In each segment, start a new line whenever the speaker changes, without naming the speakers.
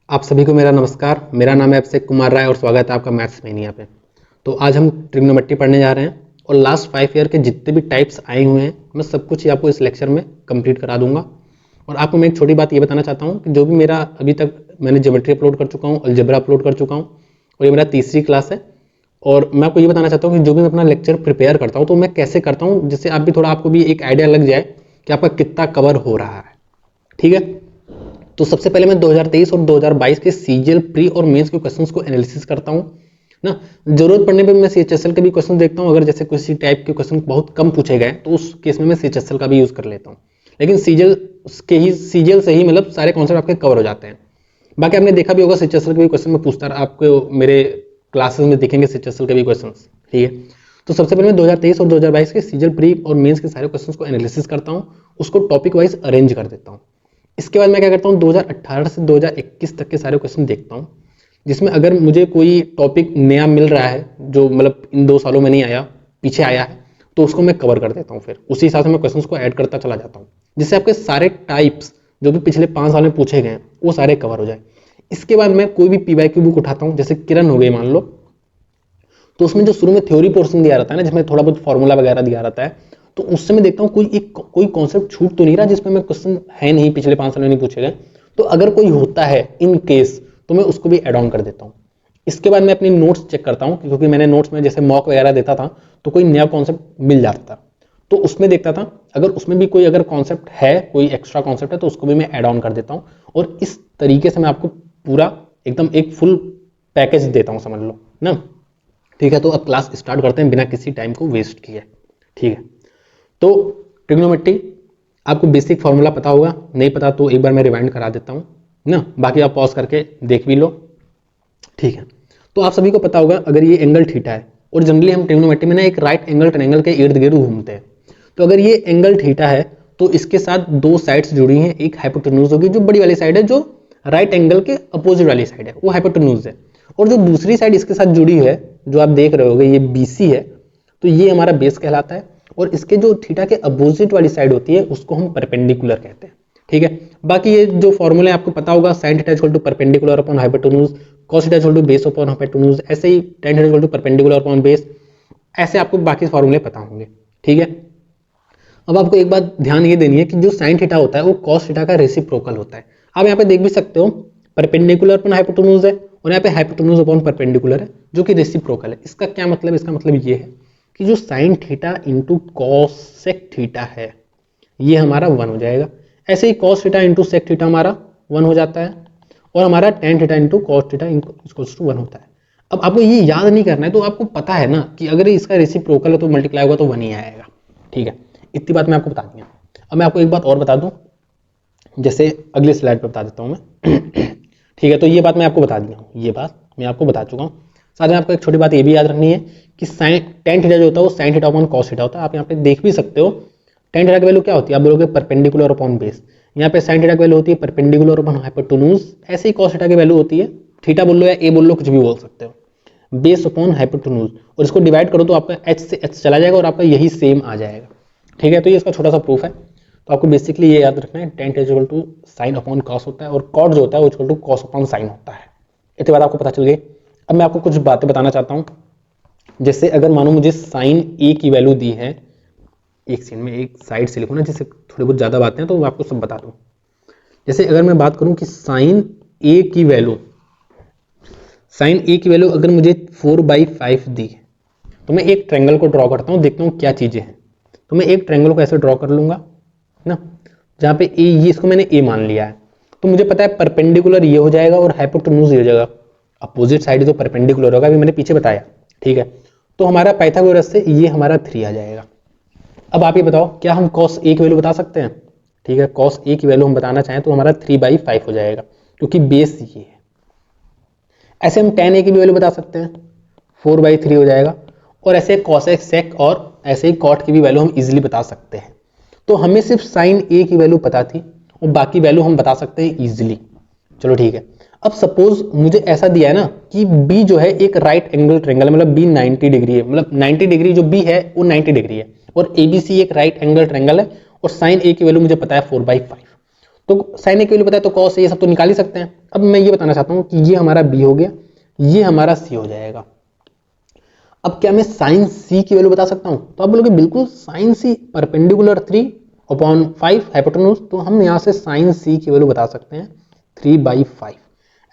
आप सभी को मेरा नमस्कार। मेरा नाम है अभिषेक कुमार राय और स्वागत है आपका मैथ्स मैनिया पे। तो आज हम ट्रिग्नोमेट्री पढ़ने जा रहे हैं और लास्ट 5 ईयर के जितने भी टाइप्स आए हुए हैं मैं सब कुछ ही आपको इस लेक्चर में कंप्लीट करा दूंगा। और आपको मैं एक छोटी बात ये बताना चाहता हूँ कि जो भी मेरा अभी तक मैंने ज्योमेट्री अपलोड कर चुका हूँ, अलजेब्रा अपलोड कर चुका हूँ और ये मेरा तीसरी क्लास है। और मैं आपको ये बताना चाहता हूँ कि जो भी मैं अपना लेक्चर प्रिपेयर करता हूँ तो मैं कैसे करता हूँ, जिससे आप भी थोड़ा आपको भी एक आइडिया लग जाए कि आपका कितना कवर हो रहा है। ठीक है, तो सबसे पहले मैं 2023 और 2022 के सीजीएल प्री और मेंस के क्वेश्चंस को एनालिसिस करता हूं ना। जरूरत पड़ने पे मैं सीएचएसएल के भी क्वेश्चन देखता हूं। अगर जैसे किसी टाइप के क्वेश्चन बहुत कम पूछे गए तो उस केस में मैं सीएचएसएल का भी यूज कर लेता हूं, लेकिन सीजीएल से ही मतलब सारे कॉन्सेप्ट आपके कवर हो जाते हैं। बाकी आपने देखा भी होगा सीएचएसएल के भी क्वेश्चन में पूछता रहा, आपको मेरे क्लासेस में दिखेंगे सीएचएसएल के भी क्वेश्चन। ठीक है, तो सबसे पहले मैं 2023 और 2022 के सीजीएल प्री और मेंस के सारे क्वेश्चंस को एनालिसिस करता हूं, उसको टॉपिक वाइज अरेंज कर देता हूं। इसके बाद मैं क्या करता हूँ, 2018 से 2021 तक के सारे क्वेश्चन देखता हूँ, जिसमें अगर मुझे कोई टॉपिक नया मिल रहा है जो मतलब इन 2 सालों में नहीं आया, पीछे आया है, तो उसको मैं कवर कर देता हूँ। फिर उसी हिसाब से मैं क्वेश्चंस को ऐड करता चला जाता हूँ, जिससे आपके सारे टाइप्स जो भी पिछले 5 साल में पूछे गए वो सारे कवर हो जाए। इसके बाद मैं कोई भी पीवाईक्यू बुक उठाता हूँ, जैसे किरण हो गई मान लो, तो उसमें जो शुरू में थ्योरी पोर्शन दिया रहता है ना, जिसमें थोड़ा बहुत फॉर्मूला वगैरह दिया रहता है, तो उससे मैं देखता हूँ कोई कॉन्सेप्ट छूट तो नहीं रहा जिसमें मैं क्वेश्चन है नहीं, पिछले 5 साल में नहीं पूछे गए। तो अगर कोई होता है इन केस तो मैं उसको भी एड ऑन कर देता हूँ। इसके बाद मैं अपनी नोट्स चेक करता हूँ, क्योंकि मैंने नोट्स में जैसे मॉक वगैरह देता था तो कोई नया कॉन्सेप्ट मिल जाता था, तो उसमें देखता था अगर उसमें भी कोई अगर कॉन्सेप्ट है, कोई एक्स्ट्रा कॉन्सेप्ट है, तो उसको भी मैं एड ऑन कर देता हूँ। और इस तरीके से मैं आपको पूरा एकदम एक फुल पैकेज देता हूँ, समझ लो ना। ठीक है, तो अब क्लास स्टार्ट करते हैं बिना किसी टाइम को वेस्ट किए। ठीक है, तो ट्रिग्नोमेट्री आपको बेसिक फॉर्मूला पता होगा, नहीं पता तो एक बार मैं रिवाइंड करा देता हूँ ना, बाकी आप पॉज करके देख भी लो। ठीक है, तो आप सभी को पता होगा अगर ये एंगल थीटा है, और जनरली हम ट्रिग्नोमेट्री में ना एक राइट एंगल ट्रायंगल के इर्द गिर्द घूमते हैं, तो अगर ये एंगल थीटा है तो इसके साथ 2 साइड्स जुड़ी हैं। एक हाइपोटेन्यूज होगी, जो बड़ी वाली साइड है, जो राइट एंगल के अपोजिट वाली साइड है, वो हाइपोटेन्यूज है। और जो दूसरी साइड इसके साथ जुड़ी है, जो आप देख रहे होगे, ये BC है, तो ये हमारा बेस कहलाता है। और इसके जो थीटा के अपोजिट वाली साइड होती है उसको हम परपेंडिकुलर कहते हैं। ठीक है, बाकी ये जो फॉर्मूला आपको पता होगा, sine theta equal to perpendicular upon hypotenuse, cos theta equal to base upon hypotenuse, ऐसे ही tan theta equal to perpendicular upon base, ऐसे आपको बाकी फॉर्मूले पता होंगे। ठीक है, अब आपको एक बात ध्यान ये देनी है कि जो साइन थीटा होता है वो कॉस थीटा का रेसिप्रोकल होता है। आप यहाँ पे देख भी सकते हो, परपेंडिकुलर अपॉन हाइपोटेन्यूज है और यहाँ पे हाइपोटेन्यूज अपॉन परपेंडिकुलर है, जो कि रेसिप्रोकल है। इसका क्या मतलब है? इसका मतलब ये है कि जो sine theta into cosec theta है ये हमारा 1 हो जाएगा। ऐसे ही cos theta into sec theta हमारा 1 हो जाता है, और हमारा tan theta into cos theta equals to 1 होता है। अब आपको ये याद नहीं करना है, तो आपको पता है ना कि अगर इसका रेसिप्रोकल है तो मल्टीप्लाई होगा तो 1 ही आएगा। ठीक है, इतनी बात मैं आपको बता दिया। अब मैं आपको एक बात और बता दूं, जैसे अगले स्लाइड पर बता देता हूं मैं। ठीक है, तो ये बात मैं आपको बता दिया हूँ, ये बात मैं आपको बता चुका हूँ। साथ में आपको एक छोटी बात ये भी याद रखनी है कि साइन टेन थीटा जो होता है वो sine theta upon cos theta होता है। आप यहाँ पे देख भी सकते हो, टेन थीटा की वैल्यू क्या होती है, आप बोलोगे परपेंडिकुलर अपॉन बेस। यहाँ पे साइन थीटा की वैल्यू होती है परपेंडिकुलर अपॉन हाइपोटेन्यूज। ऐसे ही कॉस थीटा की वैल्यू होती है, थीटा बोल लो या ए बोल लो, कुछ भी बोल सकते हो, बेस अपॉन हाइपोटेन्यूज। और इसको डिवाइड करो तो आपका h से h चला जाएगा और आपका यही सेम आ जाएगा। ठीक है, तो ये इसका छोटा सा प्रूफ है। तो आपको बेसिकली ये याद रखना है, tan equal to sine upon cos होता है, और कॉट जो होता है वो equal to cos upon sine होता है। इतनी बात आपको पता चल गई। अब मैं आपको कुछ बातें बताना चाहता हूँ, जैसे अगर मानो मुझे साइन ए की वैल्यू दी है, एक सीन में एक साइड से लिखूँ ना, जिससे थोड़ी बहुत ज़्यादा बातें हैं तो मैं आपको सब बता दूँ। जैसे अगर मैं बात करूँ कि साइन ए की वैल्यू अगर मुझे 4/5 दी है, तो मैं एक ट्रायंगल को ड्रॉ करता हूँ, देखता हूँ क्या चीज़ें हैं। तो मैं एक ट्रायंगल को ऐसे ड्रॉ कर लूंगा ना, जहाँ पे ए, ये इसको मैंने ए मान लिया है, तो मुझे पता है परपेंडिकुलर ये हो जाएगा और हाइपोटेन्यूज ये हो जाएगा। अपोजिट साइड तो परपेंडिकुलर होगा, अभी मैंने पीछे बताया। ठीक है, तो हमारा पाइथागोरस से ये हमारा 3 आ जाएगा। अब आप ये बताओ, क्या हम कॉस ए की वैल्यू बता सकते हैं? ठीक है, कॉस ए की वैल्यू हम बताना चाहें तो हमारा 3/5 हो जाएगा, क्योंकि बेस ये है। ऐसे हम tan ए की भी वैल्यू बता सकते हैं, 4/3 हो जाएगा। और ऐसे कॉसेक सेक और ऐसे ही कॉट की भी वैल्यू हम इजीली बता सकते हैं। तो हमें सिर्फ साइन ए की वैल्यू पता थी और बाकी वैल्यू हम बता सकते हैं इजीली। चलो ठीक है, अब सपोज मुझे ऐसा दिया है ना कि बी जो है एक राइट एंगल ट्रायंगल है, मतलब बी 90 डिग्री है, मतलब 90 डिग्री जो बी है वो 90 डिग्री है, और ABC एक राइट एंगल ट्रायंगल है, और साइन ए की वैल्यू मुझे पता है 4/5। तो साइन ए की वैल्यू पता है तो कॉस ए, ये सब तो निकाल ही सकते हैं। अब मैं ये बताना चाहता हूँ कि ये हमारा बी हो गया, ये हमारा सी हो जाएगा। अब क्या मैं साइन सी की वैल्यू बता सकता हूं? तो आप बोलोगे बिल्कुल, साइन सी परपेंडिकुलर 3/5 हाइपोटेन्यूज, तो हम यहां से साइन सी की वैल्यू बता सकते हैं 3/5।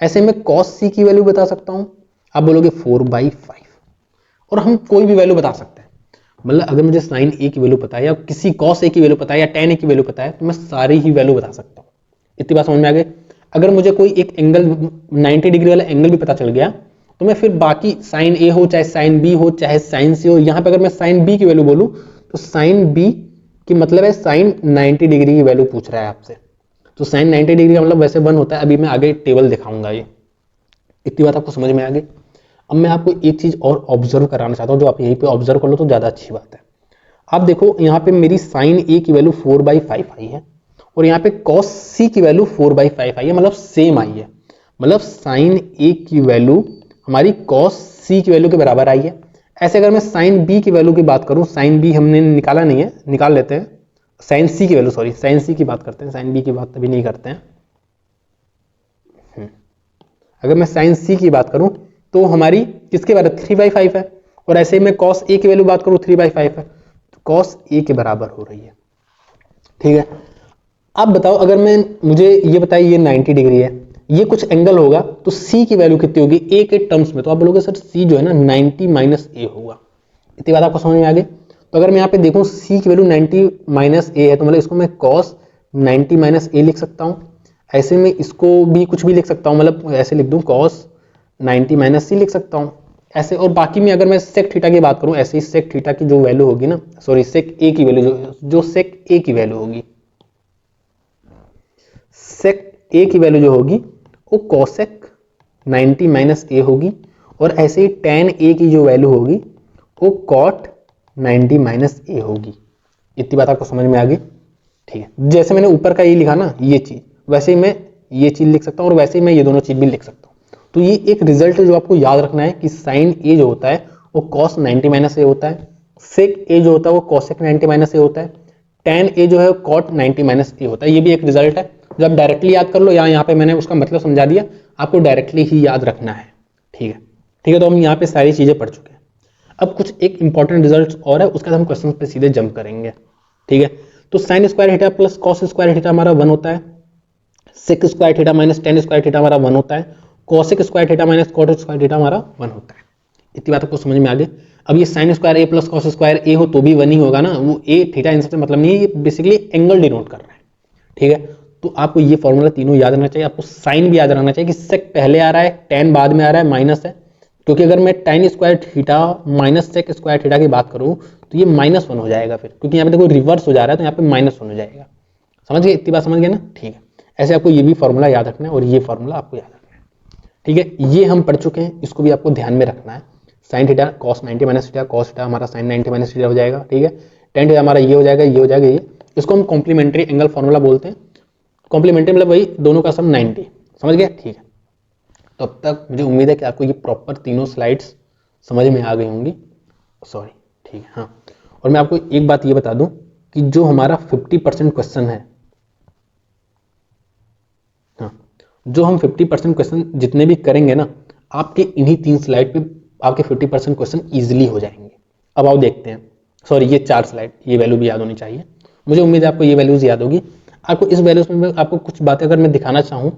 ऐसे में कॉस सी की वैल्यू बता सकता हूं, आप बोलोगे 4/5। और हम कोई भी वैल्यू बता सकते हैं, मतलब अगर मुझे साइन ए की वैल्यू पता है या किसी कॉस ए की वैल्यू पता है या टेन ए की वैल्यू पता है तो मैं सारी ही वैल्यू बता सकता हूँ। इतनी बात समझ में आ गई? अगर मुझे कोई एक एंगल 90 डिग्री वाला एंगल भी पता चल गया तो मैं फिर बाकी साइन ए हो चाहे साइन बी हो चाहे साइन सी हो, यहाँ पे अगर मैं साइन बी की वैल्यू बोलूँ तो साइन बी की मतलब है साइन 90 डिग्री की वैल्यू पूछ रहा है आपसे, तो साइन 90 डिग्री का मतलब वैसे 1 होता है। अभी मैं आगे टेबल दिखाऊंगा ये। इतनी बात आपको समझ में आ गई? अब मैं आपको एक चीज और ऑब्जर्व कराना चाहता हूँ, जो आप यहीं पे ऑब्जर्व कर लो तो ज्यादा अच्छी बात है। आप देखो यहाँ पे मेरी साइन ए की वैल्यू 4/5 आई है और यहाँ पे कॉस सी की वैल्यू 4/5 आई है, मतलब सेम आई है। मतलब साइन ए की वैल्यू हमारी कॉस सी की वैल्यू के बराबर आई है। ऐसे अगर मैं साइन बी की वैल्यू की बात करूं, साइन बी हमने निकाला नहीं है, निकाल लेते हैं। साइन सी की वैल्यू, सॉरी साइन सी की बात करते हैं, साइन बी की बात अभी नहीं करते हैं। अगर मैं साइन सी की बात करूं तो हमारी किसके बराबर 3/5 है, और ऐसे ही मैं कॉस ए की वैल्यू बात करूं 3/5 है, तो कॉस ए के बराबर हो रही है। ठीक है, अब बताओ अगर मैं मुझे ये बताइए ये 90 डिग्री है, ये कुछ एंगल होगा तो सी की वैल्यू कितनी होगी ए के टर्म्स में? तो आप बोलोगे सर सी जो है ना 90 माइनस ए होगा। इतनी बात आपको समझ में आ गई? तो अगर मैं यहाँ पे देखूं सी की वैल्यू 90 माइनस ए है तो मतलब इसको मैं कॉस 90 माइनस ए लिख सकता हूँ। ऐसे में इसको भी कुछ भी लिख सकता हूँ, मतलब ऐसे लिख दूं कॉस 90 माइनस सी लिख सकता हूँ ऐसे। और बाकी में अगर मैं सेक थीटा की बात करूं, ऐसे ही सेक थीटा की जो वैल्यू होगी ना, सॉरी सेक ए की वैल्यू जो सेक ए की वैल्यू होगी, सेक ए की वैल्यू जो होगी वो कोसेक 90 माइनस ए होगी, और ऐसे ही टेन ए की जो वैल्यू होगी वो कॉट 90 माइनस ए होगी। इतनी बात आपको समझ में आ गई? ठीक है, जैसे मैंने ऊपर का ये लिखा ना ये चीज, वैसे ही मैं ये चीज लिख सकता हूँ और वैसे ही मैं ये दोनों चीज भी लिख सकता हूँ। तो ये एक रिजल्ट है जो आपको याद रखना है कि साइन ए जो होता है वो कॉस 90 माइनस ए होता है, सेक ए जो होता है वो कॉसेक 90 माइनस ए होता है, टेन ए जो है कॉट 90 माइनस ए होता है। ये भी एक रिजल्ट है जो आप डायरेक्टली याद कर लो, या यहाँ पे मैंने उसका मतलब समझा दिया, आपको डायरेक्टली ही याद रखना है। ठीक है, ठीक है, तो हम यहाँ पे सारी चीजें पढ़ चुके हैं। अब कुछ एक इंपॉर्टेंट रिजल्ट और है, उसके बाद हम क्वेश्चन पे सीधे जंप करेंगे। ठीक है, तो sine square theta plus cos square theta हमारा 1 होता है, sec square theta minus tan square theta हमारा 1 होता है, cosec square theta minus cot square theta हमारा 1 होता है। इतनी बात आपको समझ में आ गई? अब ये साइन स्क्वायर ए प्लस कॉस स्क्वायर ए हो तो भी 1 ही होगा ना, वो ए थीटा इनसे मतलब नहीं है, ये बेसिकली एंगल डिनोट कर रहा है। ठीक है, तो आपको ये फॉर्मूला तीनों याद रहना चाहिए। आपको साइन भी याद रहना चाहिए कि सेक पहले आ रहा है, टेन बाद में आ रहा है, माइनस है, क्योंकि अगर मैं tan square theta minus sec square theta की बात करूं तो ये -1 हो जाएगा फिर, क्योंकि यहाँ पे देखो रिवर्स हो जा रहा है तो यहाँ पे -1 हो जाएगा। समझ गए? इतनी बात समझ गए ना? ठीक है, ऐसे आपको ये भी फॉर्मूला याद रखना है और ये फॉर्मूला आपको याद रखना है। ठीक है, ये हम पढ़ चुके हैं, इसको भी आपको ध्यान में रखना है। Sine theta cos 90 minus theta, cos theta हमारा साइन 90 माइनस थीटा हो जाएगा। ठीक है, टेन थीटा हमारा ये हो जाएगा, ये हो जाएगा, ये इसको हम कॉम्प्लीमेंट्री एंगल फॉर्मूला बोलते हैं। कॉम्प्लीमेंट्री मतलब वही दोनों का सम 90। समझ गया? ठीक है, तो अब तक मुझे उम्मीद है कि आपको ये प्रॉपर तीनों स्लाइड्स समझ में आ गई होंगी। सॉरी, ठीक है, हाँ। और मैं आपको एक बात ये बता दूं कि जो हमारा 50% क्वेश्चन है, हाँ, जो हम 50% क्वेश्चन जितने भी करेंगे ना, आपके इन्हीं 3 स्लाइड पे आपके 50% क्वेश्चन इजीली हो जाएंगे। अब आओ देखते हैं। सॉरी, ये 4 स्लाइड, ये वैल्यू भी याद होनी चाहिए। मुझे उम्मीद है आपको ये वैल्यूज याद होगी। आपको इस वैल्यूज में आपको कुछ बातें अगर मैं दिखाना चाहूँ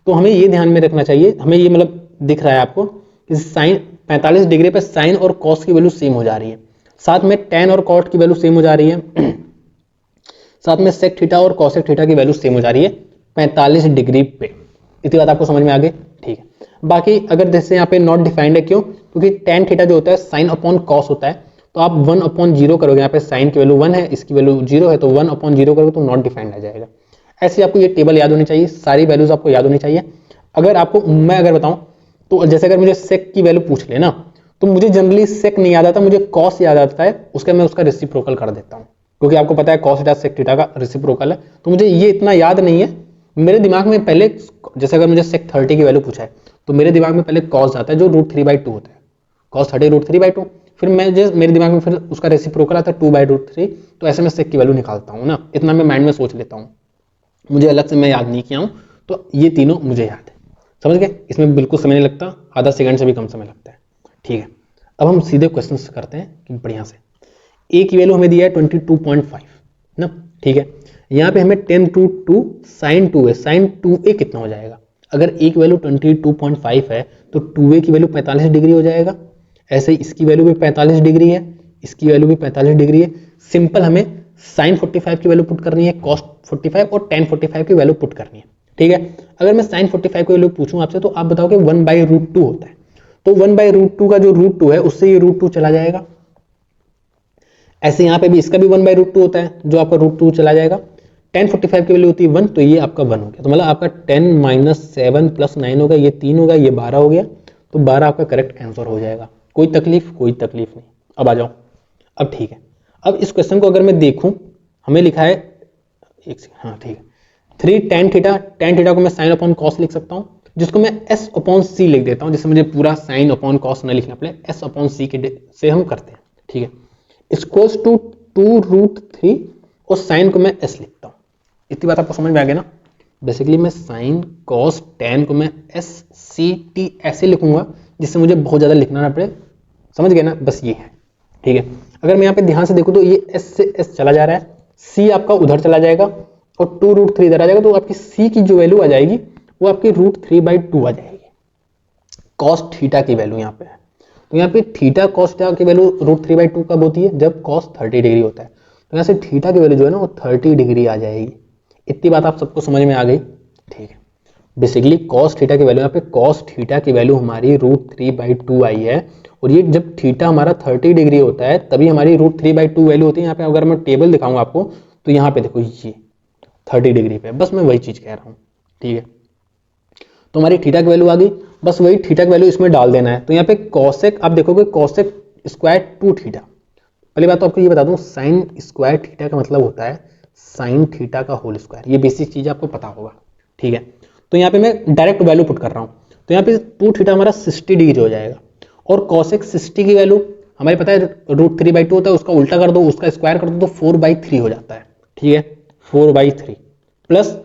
तो हमें ये ध्यान में रखना चाहिए, हमें ये मतलब दिख रहा है आपको कि साइन 45 डिग्री पे साइन और कॉस की वैल्यू सेम हो जा रही है, साथ में टेन और कॉट की वैल्यू सेम हो जा रही है, साथ में सेक थीटा और कॉसेक थीटा की वैल्यू सेम हो जा रही है 45 डिग्री पे। इतनी बात आपको समझ में आ गई? ठीक है, बाकी अगर जैसे यहाँ पे नॉट डिफाइंड है, क्यों? क्योंकि टेन थीटा जो होता है साइन अपॉन कॉस होता है, तो आप 1/0 करोगे, यहाँ पे साइन की वैल्यू 1 है, इसकी वैल्यू 0 है, तो 1/0 करोगे तो नॉट डिफाइंड आ जाएगा। ऐसे आपको ये टेबल याद होनी चाहिए, सारी वैल्यूज आपको याद होनी चाहिए। अगर आपको मैं अगर बताऊं तो जैसे अगर मुझे सेक की वैल्यू पूछ लेना तो मुझे जनरली सेक नहीं याद आता, मुझे कॉस याद आता है, उसका मैं उसका रेसिप्रोकल कर देता हूं, क्योंकि आपको पता है कॉस थीटा सेक थीटा का रेसिप्रोकल है, तो मुझे ये इतना याद नहीं है। मेरे दिमाग में पहले, जैसे अगर मुझे सेक 30 की वैल्यू पूछा है तो मेरे दिमाग में पहले कॉस आता है जो √3/2 होता है, कॉस 30 √3/2, फिर मैं मेरे दिमाग में फिर उसका रेसिप्रोकल आता है 2/√3, तो ऐसे में सेक की वैल्यू निकालता हूँ ना, इतना मैं माइंड में सोच लेता हूँ। मुझे अलग से मैं याद नहीं किया हूँ, तो ये तीनों मुझे याद है। समझ गए? इसमें बिल्कुल समय नहीं लगता, आधा सेकंड से भी कम समय लगता है। ठीक है, अब हम सीधे क्वेश्चन करते हैं कि बढ़िया से। ए की वैल्यू हमें दिया है 22.5 ना। ठीक है, यहाँ पे हमें 10√2 sin 2a, sin 2a कितना हो जाएगा? अगर ए की वैल्यू 22.5 है तो 2a की वैल्यू 45 डिग्री हो जाएगा। ऐसे ही इसकी वैल्यू भी 45 डिग्री है, इसकी वैल्यू भी 45 डिग्री है। सिंपल हमें sin 45 की वैल्यू पुट करनी है, cos 45 और tan 45 की वैल्यू पुट करनी है। ठीक है, अगर मैं sin 45 की वैल्यू पूछूं आपसे तो आप बताओ कि 1/√2 होता है, तो 1/√2 का जो √2 है उससे ये √2 चला जाएगा। ऐसे यहाँ पे भी इसका भी 1/√2 होता है, जो आपका √2 चला जाएगा। tan 45 की वैल्यू होती है 1, तो ये आपका 1 हो गया। तो मतलब आपका 10 - 7 + 9 होगा, ये 3 होगा, ये 12 हो गया। तो 12 आपका करेक्ट आंसर हो जाएगा। कोई तकलीफ? कोई तकलीफ नहीं। अब आ जाओ। अब ठीक है, अब इस क्वेश्चन को अगर मैं देखूं, हमें लिखा है एक सेकंड, हाँ ठीक है, 3 tan थीटा, tan थीटा को मैं sin अपॉन कॉस लिख सकता हूँ, जिसको मैं s अपॉन सी लिख देता हूँ, जिससे मुझे पूरा sin अपॉन कॉस न लिखना पड़े, s अपॉन सी के से हम करते हैं। ठीक है, इक्वल्स टू 2√3 और साइन को मैं s लिखता हूँ। इतनी बात आपको समझ में आ गया ना? बेसिकली मैं साइन कॉस टैन को मैं s c t ऐसे लिखूंगा, जिससे मुझे बहुत ज़्यादा लिखना ना पड़े। समझ गए ना? बस ये है। ठीक है, अगर मैं यहाँ पे ध्यान से देखूँ तो ये s से s चला जा रहा है, c आपका उधर चला जाएगा और 2√3 इधर आ जाएगा, तो आपकी c की जो वैल्यू आ जाएगी वो आपकी √3/2 आ जाएगी। कॉस थीटा की वैल्यू यहाँ पे है, तो यहाँ पे थीटा कॉस थीटा की वैल्यू √3/2 कब होती है? जब कॉस 30 डिग्री होता है। तो यहाँ से थीटा की वैल्यू जो है ना वो 30 डिग्री आ जाएगी। इतनी बात आप सबको समझ में आ गई? ठीक है, बेसिकली कॉस थीटा की वैल्यू, यहाँ पे कॉस थीटा की वैल्यू हमारी √3/2 आई है, और ये जब थीटा हमारा 30 डिग्री होता है तभी हमारी √3/2 वैल्यू होती है। यहाँ पे अगर मैं टेबल दिखाऊंगा आपको तो यहाँ पे देखो ये 30 डिग्री पे, बस मैं वही चीज कह रहा हूँ। ठीक है, तो हमारी थीटा की वैल्यू आ गई, बस वही थीटा की वैल्यू इसमें डाल देना है। तो यहाँ पे कॉसेक आप देखोगे कॉसेक स्क्वायर 2 थीटा। पहली बात तो आपको ये बता दूं, साइन स्क्वायर थीटा का मतलब होता है साइन थीटा का होल स्क्वायर। ये बेसिक चीज आपको पता होगा। ठीक है, तो यहाँ पे मैं डायरेक्ट वैल्यू पुट कर रहा हूँ, तो यहाँ पे 2 थीटा हमारा 60 डिग्री हो जाएगा, और कॉसेक 60 की वैल्यू हमें पता है √3/2 होता है, उसका उल्टा कर दो, उसका स्क्वायर कर दो तो 4/3 हो जाता है। ठीक है, 4/3 प्लस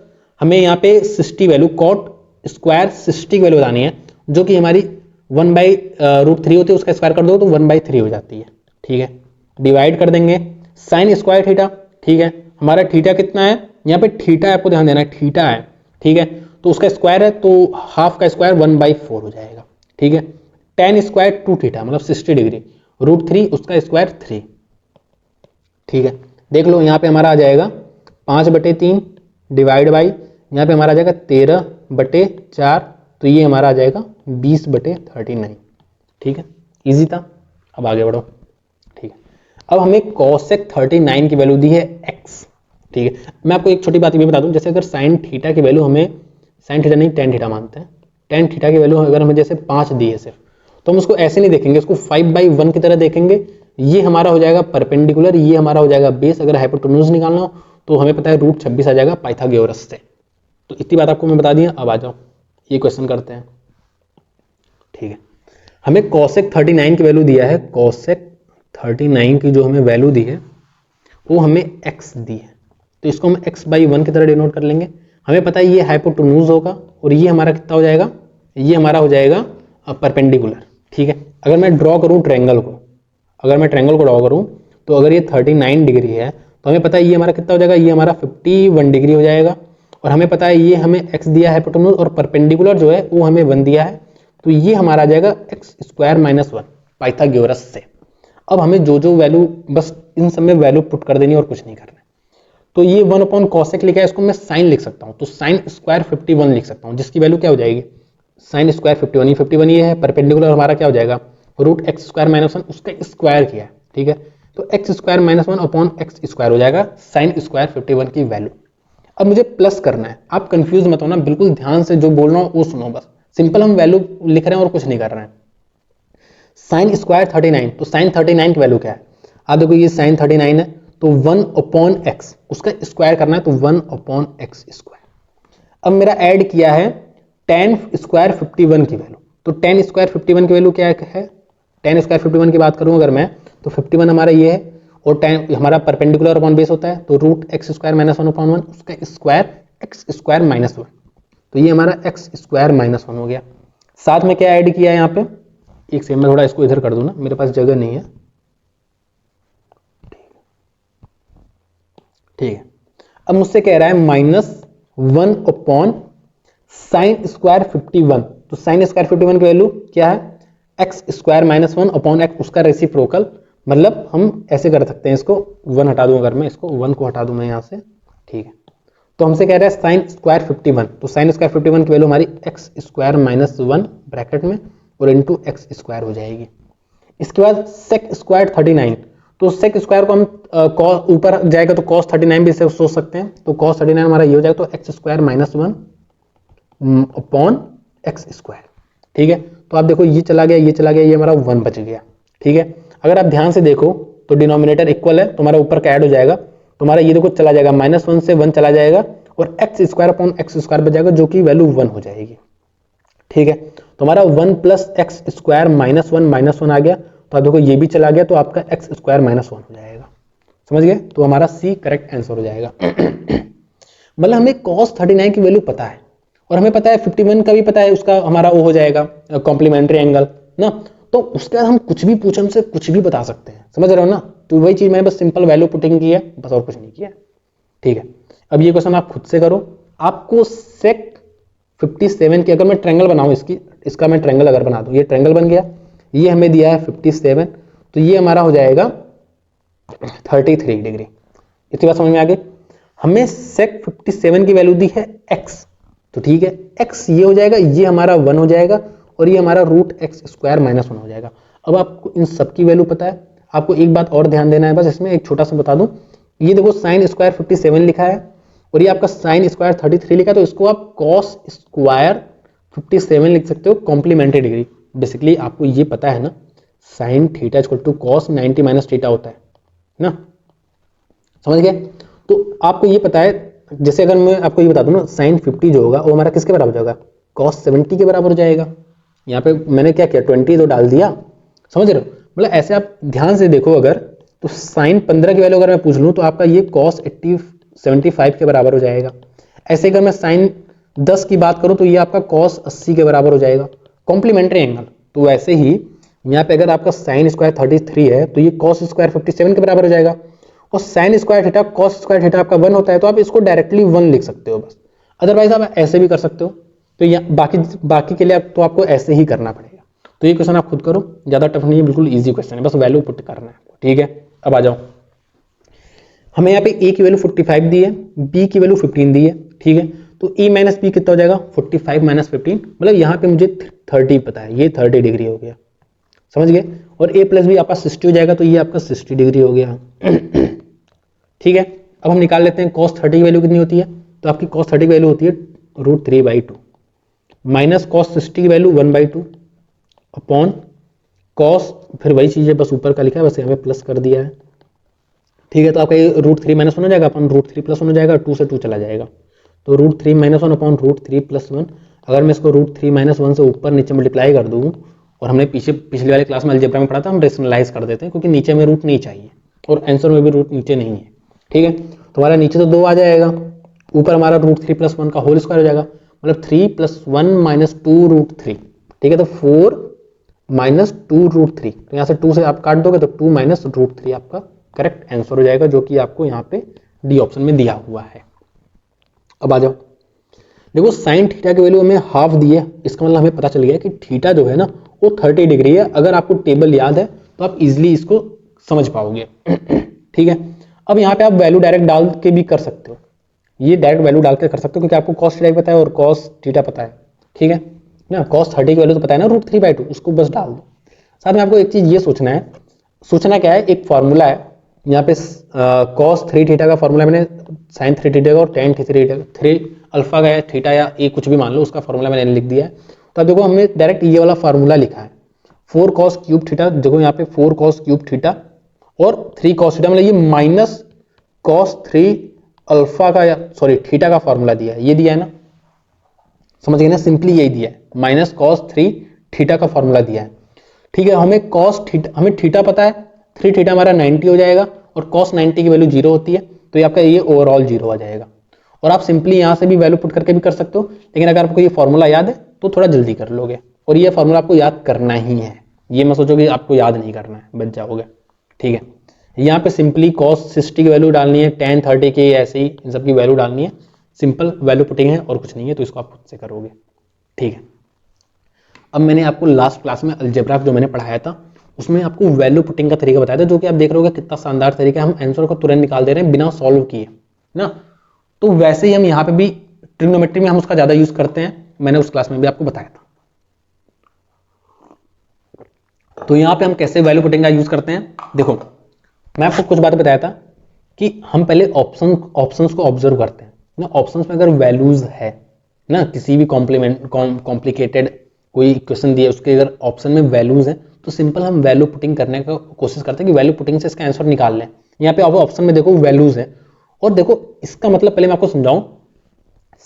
हमें यहाँ पे 60 वैल्यू कॉट स्क्वायर 60 की वैल्यू बतानी है, जो कि हमारी 1/√3 होती है, उसका स्क्वायर कर दो तो 1/3 हो जाती है। ठीक है, डिवाइड कर देंगे साइन स्क्वायर थीटा। ठीक है, हमारा थीटा कितना है? यहाँ पे थीटा आपको ध्यान देना है, थीटा है। ठीक है, तो उसका स्क्वायर है तो हाफ का स्क्वायर 1/4 हो जाएगा। ठीक है, tan स्क्वायर 2 थीटा मतलब 60 डिग्री, √3 उसका स्क्वायर 3। ठीक है, देख लो यहाँ पे हमारा आ जाएगा 5/3 डिवाइड बाई, यहाँ पे हमारा आ जाएगा 13/4, तो ये हमारा आ जाएगा 20/39। ठीक है, इजी था। अब आगे बढ़ो। ठीक है, अब हमें कॉसेक 39 की वैल्यू दी है x। ठीक है, मैं आपको एक छोटी बात ये बता दूं, जैसे अगर साइन थीटा की वैल्यू हमें, साइन थीटा नहीं टेन थीटा मानते हैं, टेन थीटा की वैल्यू अगर हमें जैसे 5 दी है सिर्फ, तो हम उसको ऐसे नहीं देखेंगे, उसको 5/1 की तरह देखेंगे। ये हमारा हो जाएगा परपेंडिकुलर, ये हमारा हो जाएगा बेस। अगर हाइपोटेन्यूज निकालना हो तो हमें पता है √26 आ जाएगा पाइथागोरस से। तो इतनी बात आपको मैं बता दी। अब आ जाओ ये क्वेश्चन करते हैं। ठीक है, हमें कॉसेक 39 की वैल्यू दिया है, कॉसेक 39 की जो हमें वैल्यू दी है वो हमें x दी है, तो इसको हम x/1 की तरह डिनोट कर लेंगे। हमें पता है ये हाइपोटेन्यूज होगा, और ये हमारा कितना हो जाएगा? ये हमारा हो जाएगा परपेंडिकुलर। ठीक है, अगर मैं ड्रॉ करूं ट्रायंगल को, अगर मैं ट्रायंगल को ड्रॉ करूं तो अगर ये 39 डिग्री है तो हमें पता है ये हमारा कितना हो जाएगा? ये हमारा 51 डिग्री हो जाएगा। और हमें पता है ये हमें x दिया है हाइपोटेन्यूज, और परपेंडिकुलर जो है वो हमें 1 दिया है, तो ये हमारा आ जाएगा x² - 1 पाइथागोरस से। अब हमें जो जो वैल्यू, बस इन सब में वैल्यू पुट कर देनी और कुछ नहीं करना है। तो ये 1/cosec लिखा है, इसको मैं साइन लिख सकता हूँ, तो साइन स्क्वायर 51 लिख सकता हूँ, जिसकी वैल्यू क्या हो जाएगी? साइन स्क्वायर 51, ये 51 ये है, परपेंडिकुलर हमारा क्या हो जाएगा? √x² - 1 उसका स्क्वायर किया है। ठीक है, तो x² - 1/x² हो जाएगा साइन स्क्वायर 51 की वैल्यू। अब मुझे प्लस करना है, आप कंफ्यूज मत होना, बिल्कुल ध्यान से जो बोल रहा हूँ वो सुनो। बस सिंपल हम वैल्यू लिख रहे हैं और कुछ नहीं कर रहे हैं। साइन स्क्वायर 39, तो साइन 39 की वैल्यू क्या है? आप देखो ये साइन 39 है, तो 1/x उसका स्क्वायर करना है, तो 1/x²। अब मेरा ऐड किया है tan स्क्वायर 51 की वैल्यू, तो tan स्क्वायर 51 की वैल्यू क्या है? tan स्क्वायर 51 की बात करूं अगर मैं, तो 51 हमारा ये है, और tan हमारा परपेंडिकुलर अपॉन बेस होता है, तो √x² - 1/1 उसका स्क्वायर एक्स स्क्वायर माइनस 1, तो ये हमारा एक्स स्क्वायर माइनस 1 हो गया। साथ में क्या ऐड किया है यहाँ पे, एक सेकंड में थोड़ा इसको इधर कर दूं ना, मेरे पास जगह नहीं है। ठीक है, अब मुझसे कह रहा है -1 अपॉन साइन स्क्वायर 51, तो साइन स्क्वायर 51 की वैल्यू क्या है, x square minus 1 upon x, उसका रेसिप्रोकल, मतलब हम ऐसे कर सकते हैं इसको, 1 हटा दूं, अगर मैं इसको 1 को हटा दूं मैं यहाँ से, ठीक है। तो हमसे कह रहा है साइन स्क्वायर 51, तो साइन स्क्वायर 51 की वैल्यू हमारी एक्स स्क्वायर माइनस 1 ब्रैकेट में और इंटू एक्स स्क्वायर हो जाएगी। इसके बाद सेक स्क्वायर 39, तो सेक स्क्वायर को हम ऊपर जाएगा तो कॉस 39 भी सोच सकते हैं, तो कॉस 39 हमारा ये हो जाएगा, तो x square minus 1 upon x square. ठीक है, तो आप देखो ये चला गया, ये चला गया, ये हमारा 1 बच गया। ठीक है, अगर आप ध्यान से देखो तो डिनोमिनेटर इक्वल है, तो हमारा ऊपर का ऐड हो जाएगा, तो हमारा ये देखो चला जाएगा, -1 से 1 चला जाएगा और x square upon x square बच जाएगा, जो कि वैल्यू 1 हो जाएगी। ठीक है, तो हमारा 1 प्लस एक्स स्क्वायर -1 आ गया, तो आप देखो ये भी चला गया, तो आपका एक्स स्क्वायर -1 हो जाएगा। समझ गए, तो हमारा सी करेक्ट आंसर हो जाएगा। मतलब हमें cos 39 की वैल्यू पता है और हमें पता है 51 का भी पता है, उसका हमारा वो हो जाएगा कॉम्प्लीमेंट्री एंगल ना, तो उसके बाद हम कुछ भी पूछ, हमसे कुछ भी बता सकते हैं। समझ रहे हो ना, तो वही चीज मैंने बस सिंपल वैल्यू पुटिंग की है, बस और कुछ नहीं किया। ठीक है, अब ये क्वेश्चन आप खुद से करो। आपको सेक 57 की, अगर मैं ट्रायंगल बनाऊं इसका मैं ट्रायंगल अगर बना दूं, ये ट्रायंगल बन गया, ये हमें दिया है 57, तो ये हमारा हो जाएगा 33 डिग्री। इतनी बात समझ में आ गई। हमें सेक 57 की वैल्यू दी है x, तो ठीक है, x ये हो जाएगा, ये हमारा 1 हो जाएगा और ये हमारा रूट एक्स स्क्वायर माइनस 1 हो जाएगा। अब आपको इन सब की वैल्यू पता है। आपको एक बात और ध्यान देना है, बस इसमें एक छोटा सा बता दूं, ये देखो साइन स्क्वायर 57 लिखा है और ये आपका साइन स्क्वायर 33 लिखा है, तो इसको आप कॉस स्क्वायर 57 लिख सकते हो, कॉम्प्लीमेंट्री डिग्री। बेसिकली आपको ये पता है ना, sine theta equal to cos 90 minus theta होता है ना, समझ गए। तो आपको ये पता है, जैसे अगर मैं आपको ये बता दूं ना, साइन 50 जो होगा वो हमारा किसके बराबर हो जाएगा, कॉस 70 के बराबर हो जाएगा। यहाँ पे मैंने क्या किया, 20 तो डाल दिया, समझ रहे हो। मतलब ऐसे आप ध्यान से देखो, अगर तो साइन 15 की वैल्यू अगर मैं पूछ लूँ तो आपका ये कॉस 75 के बराबर हो जाएगा। ऐसे अगर मैं साइन 10 की बात करूँ तो ये आपका कॉस 80 के बराबर हो जाएगा, कॉम्प्लीमेंट्री एंगल। तो वैसे ही यहाँ पे अगर आपका साइन स्क्वायर 33 है तो ये कॉस स्क्वायर 57 के बराबर हो जाएगा, और sign square theta cos square theta आपका 1 होता है, तो आप इसको डायरेक्टली 1 लिख सकते हो बस। अदरवाइज आप ऐसे भी कर सकते हो, तो बाकी के लिए तो आपको ऐसे ही करना पड़ेगा। तो ये क्वेश्चन आप खुद करो, ज्यादा टफ नहीं है, बिल्कुल इजी क्वेश्चन है, बस वैल्यू पुट करना है। ठीक है, अब आ जाओ, हमें यहाँ पे a की वैल्यू 45 दी है, b की वैल्यू 15 दी है। ठीक है, तो a माइनस बी कितना हो जाएगा, 45 माइनस 15, मतलब यहाँ पे मुझे 30 पता है, ये 30 डिग्री हो गया, समझ गए। और a प्लस बी आपका 60 हो जाएगा, तो ये आपका 60 डिग्री हो गया। ठीक है, अब हम निकाल लेते हैं cos 30 की वैल्यू कितनी होती है, तो आपकी cos 30 की वैल्यू होती है √3/2 माइनस cos 60 की वैल्यू 1/2 अपॉन cos, फिर वही चीज़ है, बस ऊपर का लिखा है, बस यहाँ पे प्लस कर दिया है। ठीक है, तो आपका ये √3 - 1 हो जाएगा, अपन √3 + 1 हो जाएगा, 2 से 2 चला जाएगा, तो √3 - 1 अपॉन √3 + 1। अगर मैं इसको √3 - 1 से ऊपर नीचे मल्टीप्लाई कर दूँ, और हमने पिछली वाली क्लास में अलजेब्रा में पढ़ा था, हम रेशनलाइज कर देते हैं, क्योंकि नीचे में रूट नहीं चाहिए और आंसर में भी रूट नीचे नहीं है। ठीक है, तो हमारा नीचे तो 2 आ जाएगा, ऊपर हमारा √3 + 1 का होल स्क्वायर हो जाएगा, मतलब 3 + 1 - 2 √3। ठीक है, तो 4 - 2 √3, तो यहाँ से 2 से आप काट दोगे तो 2 - √3 आपका करेक्ट आंसर हो जाएगा, जो कि आपको यहाँ पे डी ऑप्शन में दिया हुआ है। अब आ जाओ, देखो साइन थीटा की वैल्यू हमें हाफ दी है, इसका मतलब हमें पता चल गया कि थीटा जो है ना वो 30 डिग्री है। अगर आपको टेबल याद है तो आप इजिली इसको समझ पाओगे। ठीक है, अब यहाँ पे आप वैल्यू डायरेक्ट डाल के भी कर सकते हो, ये डायरेक्ट वैल्यू डाल के कर सकते हो, क्योंकि आपको कॉस थीटा पता है और कॉस थीटा पता है। ठीक है ना, कॉस 30 की वैल्यू तो पता है ना, √3/2, उसको बस डाल दो। साथ में आपको एक चीज ये सोचना है, सोचना क्या है, एक फॉर्मूला है यहाँ पे, cos 3 थीटा का फॉर्मूला मैंने sin 3 थीटा का और tan 3 अल्फा का है, थीटा या a कुछ भी मान लो, उसका फॉर्मूला मैंने लिख दिया है। तो अब देखो हमने डायरेक्ट ये वाला फॉर्मूला लिखा है, 4 cos क्यूब थीटा, देखो यहाँ पे 4 cos क्यूब थीटा और 3 cos थीटा, मतलब ये माइनस cos 3 अल्फा का, सॉरी थीटा का फॉर्मूला दिया है, ये दिया है ना, समझ गए ना, सिंपली यही दिया है, माइनस cos 3 थीटा का फॉर्मूला दिया है। ठीक है, हमें cos थीटा, हमें थीटा पता है, 3 थीटा हमारा 90 हो जाएगा और cos 90 की वैल्यू 0 होती है, तो ये आपका ये ओवरऑल 0 आ जाएगा। और आप सिंपली यहाँ से भी वैल्यू पुट करके भी कर सकते हो, लेकिन अगर आपको ये फॉर्मूला याद है तो थोड़ा जल्दी कर लोगे, और ये फॉर्मूला आपको याद करना ही है, ये मत सोचो कि आपको याद नहीं करना है, बच जाओगे। ठीक है, यहाँ पे सिंपली cos 60 की वैल्यू डालनी है, tan 30 की, ऐसे ही इन सब की वैल्यू डालनी है, सिंपल वैल्यू पुटिंग है और कुछ नहीं है, तो इसको आप खुद से करोगे। ठीक है, अब मैंने आपको लास्ट क्लास में अलजेब्रा जो मैंने पढ़ाया था उसमें आपको वैल्यू पुटिंग का तरीका बताया था, जो कि आप देख रहे हो कितना शानदार तरीका, हम आंसर को तुरंत निकाल दे रहे हैं बिना सॉल्व किए ना। तो वैसे ही हम यहाँ पे भी ट्रिग्नोमेट्री में हम उसका ज्यादा यूज करते हैं, मैंने उस क्लास में भी आपको बताया था। तो यहाँ पे हम कैसे वैल्यू पुटिंग का यूज करते हैं, देखो मैं आपको कुछ बात बताया था कि हम पहले ऑप्शंस को ऑब्जर्व करते हैं ना। ऑप्शंस में अगर वैल्यूज है ना, किसी भी कॉम्प्लिकेटेड कोई क्वेश्चन दिया उसके अगर ऑप्शन में वैल्यूज है तो सिंपल हम वैल्यू पुटिंग करने का कोशिश करते हैं कि वैल्यू पुटिंग से इसका आंसर निकाल लें। यहाँ पे ऑप्शन में देखो वैल्यूज है, और देखो इसका मतलब पहले मैं आपको समझाऊं,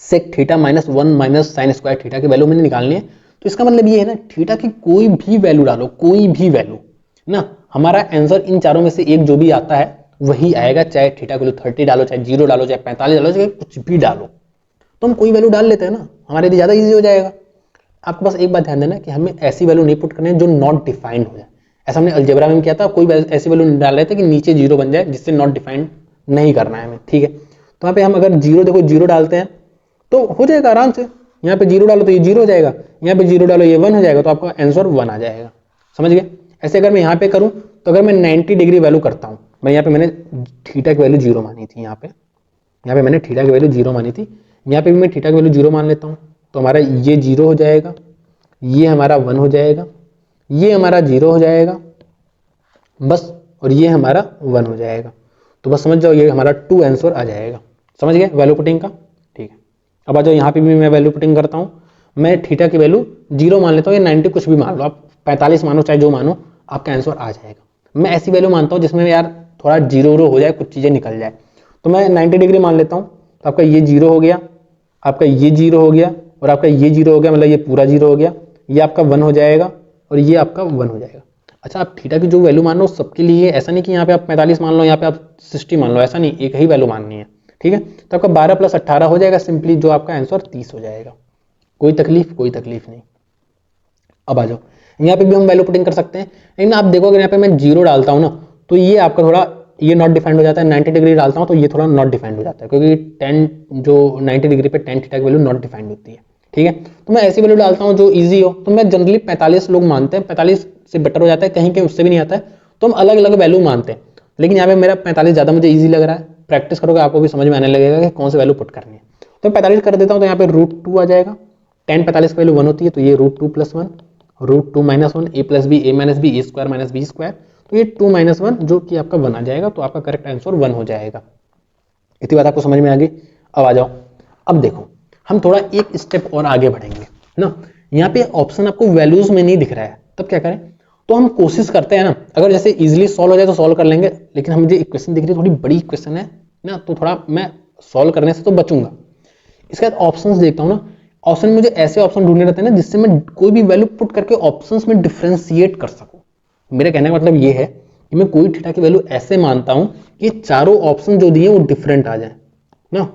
sec theta minus 1 minus sine square theta की वैल्यू मैंने निकालनी है, तो इसका मतलब ये है ना, थीटा की कोई भी वैल्यू डालो, कोई भी वैल्यू ना, हमारा आंसर इन चारों में से एक जो भी आता है वही आएगा, चाहे थीटा की वैल्यू 30 डालो, चाहे 0 डालो, चाहे 45 डालो, चाहे कुछ भी डालो, तो हम कोई वैल्यू डाल लेते हैं ना, हमारे लिए ज्यादा इजी हो जाएगा। आपको बस एक बात ध्यान देना कि हमें ऐसी वैल्यू नहीं पुट करनी है जो नॉट डिफाइंड हो जाए। ऐसा हमने अलजेब्रा में किया था, कोई ऐसी वैल्यू नहीं डाल रहे थे कि नीचे 0 बन जाए, जिससे नॉट डिफाइंड नहीं करना है हमें। ठीक है, तो यहाँ पे हम अगर 0 देखो 0 डालते हैं तो हो जाएगा आराम से, यहाँ पे 0 डालो तो ये 0 हो जाएगा, यहाँ पे 0 डालो ये 1 हो जाएगा, तो आपका आंसर 1 आ जाएगा। समझ गए? ऐसे अगर मैं यहाँ पे करूँ तो अगर मैं 90 डिग्री वैल्यू करता हूँ, मैं यहाँ पे मैंने थीटा की वैल्यू 0 मानी थी, यहाँ पे मैंने थीटा की वैल्यू 0 मानी थी, यहाँ पे भी मैं थीटा की वैल्यू 0 मान लेता हूँ, तो हमारा ये 0 हो जाएगा, ये हमारा 1 हो जाएगा, ये हमारा 0 हो जाएगा बस, और ये हमारा 1 हो जाएगा। तो बस समझ जाओ ये हमारा 2 आंसर आ जाएगा। समझ गए वैल्यू पुटिंग का? ठीक है, अब आ जाओ यहाँ पे भी मैं वैल्यू पुटिंग करता हूँ, मैं थीटा की वैल्यू 0 मान लेता हूँ, या 90 कुछ भी मान लो, आप 45 मानो चाहे जो मानो, आपका आंसर आ जाएगा। मैं ऐसी वैल्यू मानता हूँ जिसमें यार थोड़ा 0 हो जाए, कुछ चीजें निकल जाए, तो मैं 90 डिग्री मान लेता हूँ, तो आपका ये 0 हो गया, आपका ये 0 हो गया, और आपका ये 0 हो गया, मतलब ये पूरा 0 हो गया, ये आपका 1 हो जाएगा, और ये आपका 1 हो जाएगा। अच्छा, आप थीटा की जो वैल्यू मान लो सबके लिए, ऐसा नहीं कि यहाँ पे आप 45 मान लो, यहाँ पे आप 60 मान लो, ऐसा नहीं, एक ही वैल्यू माननी है। ठीक है, तो आपका 12 + 18 हो जाएगा सिंपली, जो आपका आंसर 30 हो जाएगा। कोई तकलीफ नहीं। अब आ जाओ, यहाँ पे भी हम वैल्यू पुटिंग कर सकते हैं, लेकिन आप देखो अगर यहाँ पे मैं 0 डालता हूँ ना, तो ये आपका थोड़ा ये नॉट डिफाइंड हो जाता है। 90 डिग्री डालता हूँ तो ये थोड़ा नॉट डिफाइंड हो जाता है, क्योंकि 10 जो 90 डिग्री पे tan थीटा की वैल्यू नॉट डिफाइंड होती है। ठीक है, तो मैं ऐसी वैल्यू डालता हूँ जो इजी हो, तो मैं जनरली 45 लोग मानते हैं, 45 से बेटर हो जाता है, कहीं उससे भी नहीं आता है, तो हम अलग अलग वैल्यू मानते हैं, लेकिन यहाँ पे मेरा 45 ज़्यादा मुझे ईजी लग रहा है। प्रैक्टिस करोगे आपको भी समझ में आने लगेगा कि कौन सी वैल्यू पुट करनी है। तो मैं 45 कर देता हूँ, तो यहाँ पे √2 आ जाएगा, tan 45 की वैल्यू 1 होती है, तो ये √2 + 1, √2 - 1, a + b, a - b, a² - b², तो ये 2 - 1 जो कि आपका 1 आ जाएगा, तो आपका करेक्ट आंसर 1 हो जाएगा। इतनी बात आपको समझ में आ गई? अब आ जाओ, अब देखो हम थोड़ा एक स्टेप और आगे बढ़ेंगे ना। यहाँ पे ऑप्शन आपको वैल्यूज में नहीं दिख रहा है, तब क्या करें? तो हम कोशिश करते हैं ना, अगर जैसे इजीली सॉल्व हो जाए तो सॉल्व कर लेंगे, लेकिन हम मुझे इक्वेशन दिख रही है थोड़ी बड़ी इक्वेशन है ना, तो थोड़ा मैं सॉल्व करने से तो बचूंगा। इसके बाद ऑप्शंस देखता हूँ ना, ऑप्शन में मुझे ऐसे ऑप्शन ढूंढने रहते हैं ना जिससे मैं कोई भी वैल्यू पुट करके ऑप्शंस में डिफरेंशिएट कर सकूं। मेरे कहने का मतलब ये है कि मैं कोई थीटा की वैल्यू ऐसे मानता हूं कि चारों ऑप्शन जो दिए वो डिफरेंट आ जाए ना।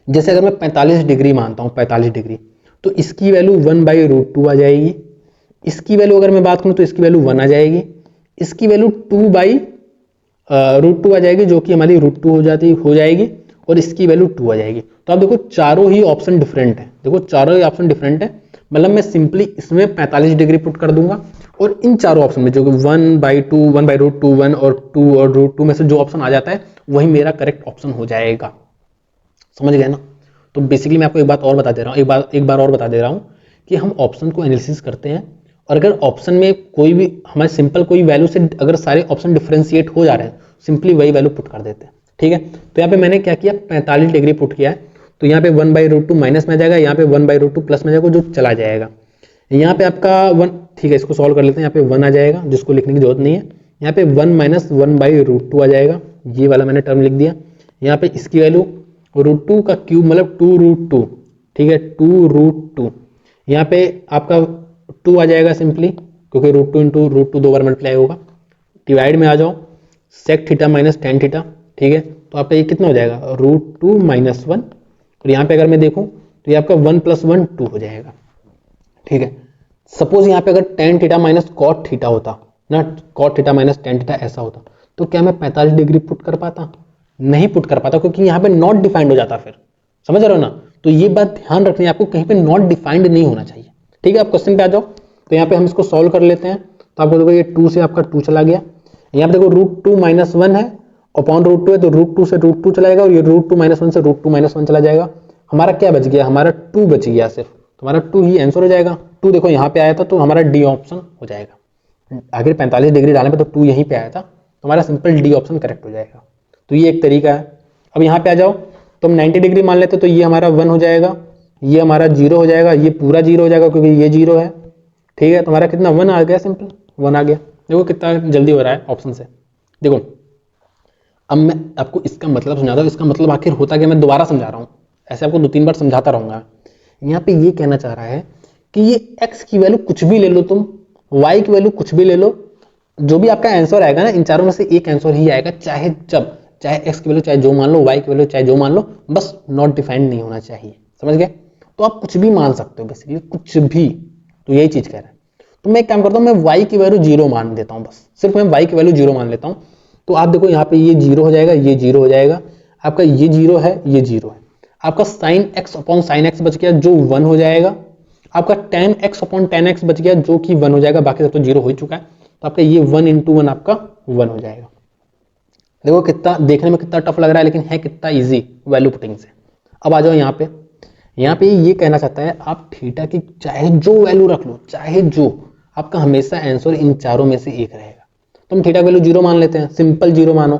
जैसे अगर मैं 45 डिग्री मानता हूं, 45 डिग्री, तो इसकी वैल्यू 1/√2 आ जाएगी। इसकी वैल्यू अगर मैं बात करूं तो इसकी वैल्यू 1 आ जाएगी। इसकी वैल्यू 2/√2 आ जाएगी, जो कि हमारी √2 हो जाएगी, और इसकी वैल्यू 2 आ जाएगी। तो आप देखो चारों ही ऑप्शन डिफरेंट है, देखो चारों ही ऑप्शन डिफरेंट है, मतलब मैं सिंपली इसमें 45 डिग्री पुट कर दूंगा, और इन चारों ऑप्शन में जो 1/2, 1/√2, 1 और 2 और √2 में से जो ऑप्शन आ जाता है वही मेरा करेक्ट ऑप्शन हो जाएगा। समझ गए ना? तो बेसिकली मैं आपको एक बात और बता दे रहा हूँ, एक बार और बता दे रहा हूँ कि हम ऑप्शन को एनालिसिस करते हैं, और अगर ऑप्शन में कोई भी हमारे सिंपल कोई वैल्यू से अगर सारे ऑप्शन डिफरेंशिएट हो जा रहे हैं, सिंपली वही वैल्यू पुट कर देते हैं। ठीक है, तो यहाँ पे मैंने क्या किया, 45 डिग्री पुट किया है, तो यहाँ पे 1/√2 माइनस में आ जाएगा, यहाँ पे 1/√2 प्लस में जाएगा, जो चला जाएगा। यहाँ पे आपका 1, ठीक है, इसको सॉल्व कर लेते हैं। यहाँ पे 1 आ जाएगा, जिसको लिखने की जरूरत नहीं है। यहाँ पे 1 - 1/√2 आ जाएगा, ये वाला मैंने टर्म लिख दिया। यहाँ पे इसकी वैल्यू √2 का क्यूब मतलब 2√2, ठीक है, 2√2। यहाँ पे आपका 2 आ जाएगा सिंपली, क्योंकि √2 × √2 दो बार मल्टीप्लाई होगा। डिवाइड में आ जाओ, sec theta minus tan theta, ठीक है। तो आपका ये कितना हो जाएगा, √2 - 1, और यहाँ पे अगर मैं देखूँ तो ये आपका 1 + 1 2 हो जाएगा, ठीक है। सपोज यहाँ पे अगर tan theta minus cot theta होता ना, cot theta minus tan theta ऐसा होता, तो क्या मैं 45 डिग्री पुट कर पाता? नहीं पुट कर पाता, क्योंकि यहाँ पे नॉट डिफाइंड हो जाता फिर, समझ रहे हो ना। तो ये बात ध्यान रखनी है आपको, कहीं पे नॉट डिफाइंड नहीं होना चाहिए, ठीक है। आप क्वेश्चन पे आ जाओ, तो यहाँ पे हम इसको सॉल्व कर लेते हैं। तो आपको देखो ये 2 से आपका 2 चला गया, यहाँ पे देखो √2 - 1 है, अपॉन √2 है, तो √2 से √2 चला जाएगा, और ये √2 - 1 से √2 - 1 चला जाएगा। हमारा क्या बच गया, हमारा 2 बच गया सिर्फ, तो हमारा 2 ही आंसर हो जाएगा। 2 देखो यहाँ पे आया था, तो हमारा डी ऑप्शन हो जाएगा। आखिर 45 डिग्री डालने पे तो 2 यहीं पे आया था, तो हमारा सिंपल डी ऑप्शन करेक्ट हो जाएगा। तो ये एक तरीका है। अब यहाँ पे आ जाओ, तो हम 90 डिग्री मान लेते, तो ये हमारा 1 हो जाएगा, ये हमारा 0 हो जाएगा, ये पूरा 0 हो जाएगा क्योंकि ये 0 है, ठीक है। तो हमारा कितना 1 आ गया, सिंपल 1 आ गया। देखो कितना जल्दी हो रहा है ऑप्शन से। देखो अब मैं आपको इसका मतलब समझाता हूँ, इसका मतलब आखिर होता क्या, मैं दोबारा समझा रहा हूँ, ऐसे आपको 2-3 बार समझाता रहूंगा। यहाँ पे ये कहना चाह रहा है कि ये x की वैल्यू कुछ भी ले लो तुम, y की वैल्यू कुछ भी ले लो, जो भी आपका आंसर आएगा ना, इन चारों में से एक आंसर ही आएगा, चाहे जब, चाहे x की वैल्यू चाहे जो मान लो, y की वैल्यू चाहे जो मान लो, बस नॉट डिफाइंड नहीं होना चाहिए, समझ गए। तो आप कुछ भी मान सकते हो बेसिकली, कुछ भी, तो यही चीज कह रहा है। तो मैं एक काम करता हूँ, मैं y की वैल्यू 0 मान देता हूँ, बस सिर्फ मैं y की वैल्यू 0 मान लेता हूँ। तो आप देखो यहाँ पे ये 0 हो जाएगा, ये 0 हो जाएगा, आपका ये 0 है, ये 0 है, आपका sin x upon sin x बच गया जो 1 हो जाएगा, आपका tan x upon tan x बच गया जो कि 1 हो जाएगा, बाकी सब तो 0 हो ही चुका है। तो आपका ये 1 × 1 आपका 1 हो जाएगा। देखो कितना देखने में कितना टफ लग रहा है, लेकिन है कितना इजी वैल्यू पुटिंग से। अब आ जाओ यहाँ पे ये कहना चाहता है आप थीटा की चाहे जो वैल्यू रख लो, चाहे जो, आपका हमेशा आंसर इन चारों में से एक रहेगा। तो हम थीटा वैल्यू 0 मान लेते हैं, सिंपल 0 मानो।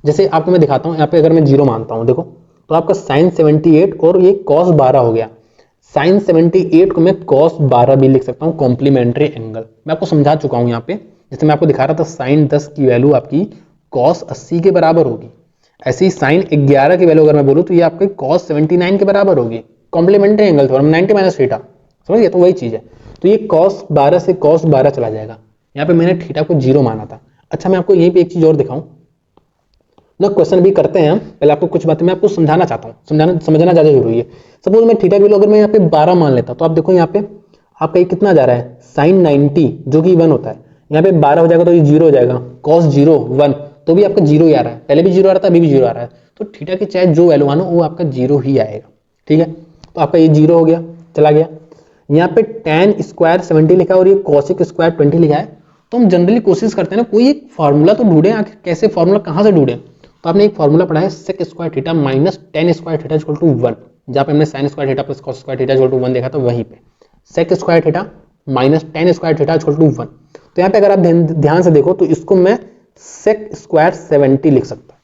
जैसे आपको मैं दिखाता हूँ, यहाँ पे अगर मैं 0 मानता हूँ, देखो तो आपका sin 78 और ये cos 12 हो गया। sin 78 को मैं cos 12 भी लिख सकता हूँ, कॉम्प्लीमेंट्री एंगल मैं आपको समझा चुका हूँ यहाँ पे। जैसे मैं आपको दिखा रहा था sin 10 की वैल्यू आपकी cos 80 के बराबर होगी, ऐसे ही sin 11 की वैल्यू अगर मैं बोलूँ तो ये आपके cos 79 के बराबर होगी, कॉम्प्लीमेंट्री एंगल थोड़ा 90 - थीटा, समझ गए। तो वही चीज है, तो ये cos 12 से cos 12 चला जाएगा। यहाँ पे मैंने थीटा को 0 माना था। अच्छा मैं आपको यहीं पे एक चीज और दिखाऊं ना, क्वेश्चन भी करते हैं, पहले आपको कुछ बातें मैं आपको समझाना चाहता हूँ, समझना ज्यादा जरूरी है। सपोज मैं थीटा की वैल्यू अगर मैं यहाँ पे 12 मान लेता, तो आप देखो यहाँ पे आपका ये कितना जा रहा है, sin 90 जो कि 1 होता है, यहाँ पे 12 हो जाएगा तो ये 0 हो जाएगा, cos 0 1 तो भी आपका 0 ही आ रहा है, पहले भी 0 आ रहा था, अभी भी 0 आ रहा है। तो थीटा की चाहे जो वैल्यू मानो वो आपका 0 ही आएगा, ठीक है। तो आपका ये 0 हो गया, चला गया। यहाँ पे tan स्क्वायर 70 लिखा है और ये cosec स्क्वायर 20 लिखा है। तो हम जनरली कोशिश करते हैं ना, कोई एक फॉर्मूला तो ढूंढे, आखिर कैसे फॉर्मूला कहाँ से ढूंढे। तो आपने एक फॉर्मूला पढ़ा है sec square theta minus tan square theta equal to 1, जहाँ पे हमने sin square theta plus cos square theta equal to 1 देखा था, वहीं पे sec square theta minus tan square theta equal to 1। तो यहाँ पे अगर आप ध्यान से देखो तो इसको मैं sec स्क्वायर 70 लिख सकता हूँ,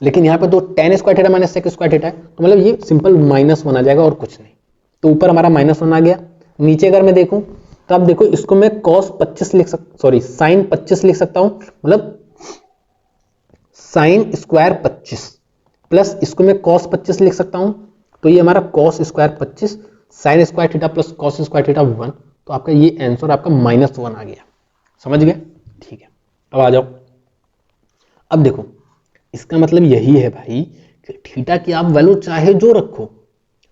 लेकिन यहाँ पे तो tan square theta minus sec square theta है, तो मतलब ये सिंपल -1 आ जाएगा और कुछ नहीं। तो ऊपर हमारा -1 आ गया, नीचे अगर मैं देखूं तो आप देखो इसको मैं cos 25 लिख सकता, सॉरी sin 25 लिख सकता हूं, मतलब sin स्क्वायर 25 प्लस इसको मैं cos 25 लिख सकता हूं, तो ये हमारा cos square 25 sin square theta plus cos square theta 1। तो आपका ये आंसर आपका -1 आ गया, समझ गए, ठीक है। अब आ जाओ, अब देखो इसका मतलब यही है भाई कि थीटा की आप वैल्यू चाहे जो रखो,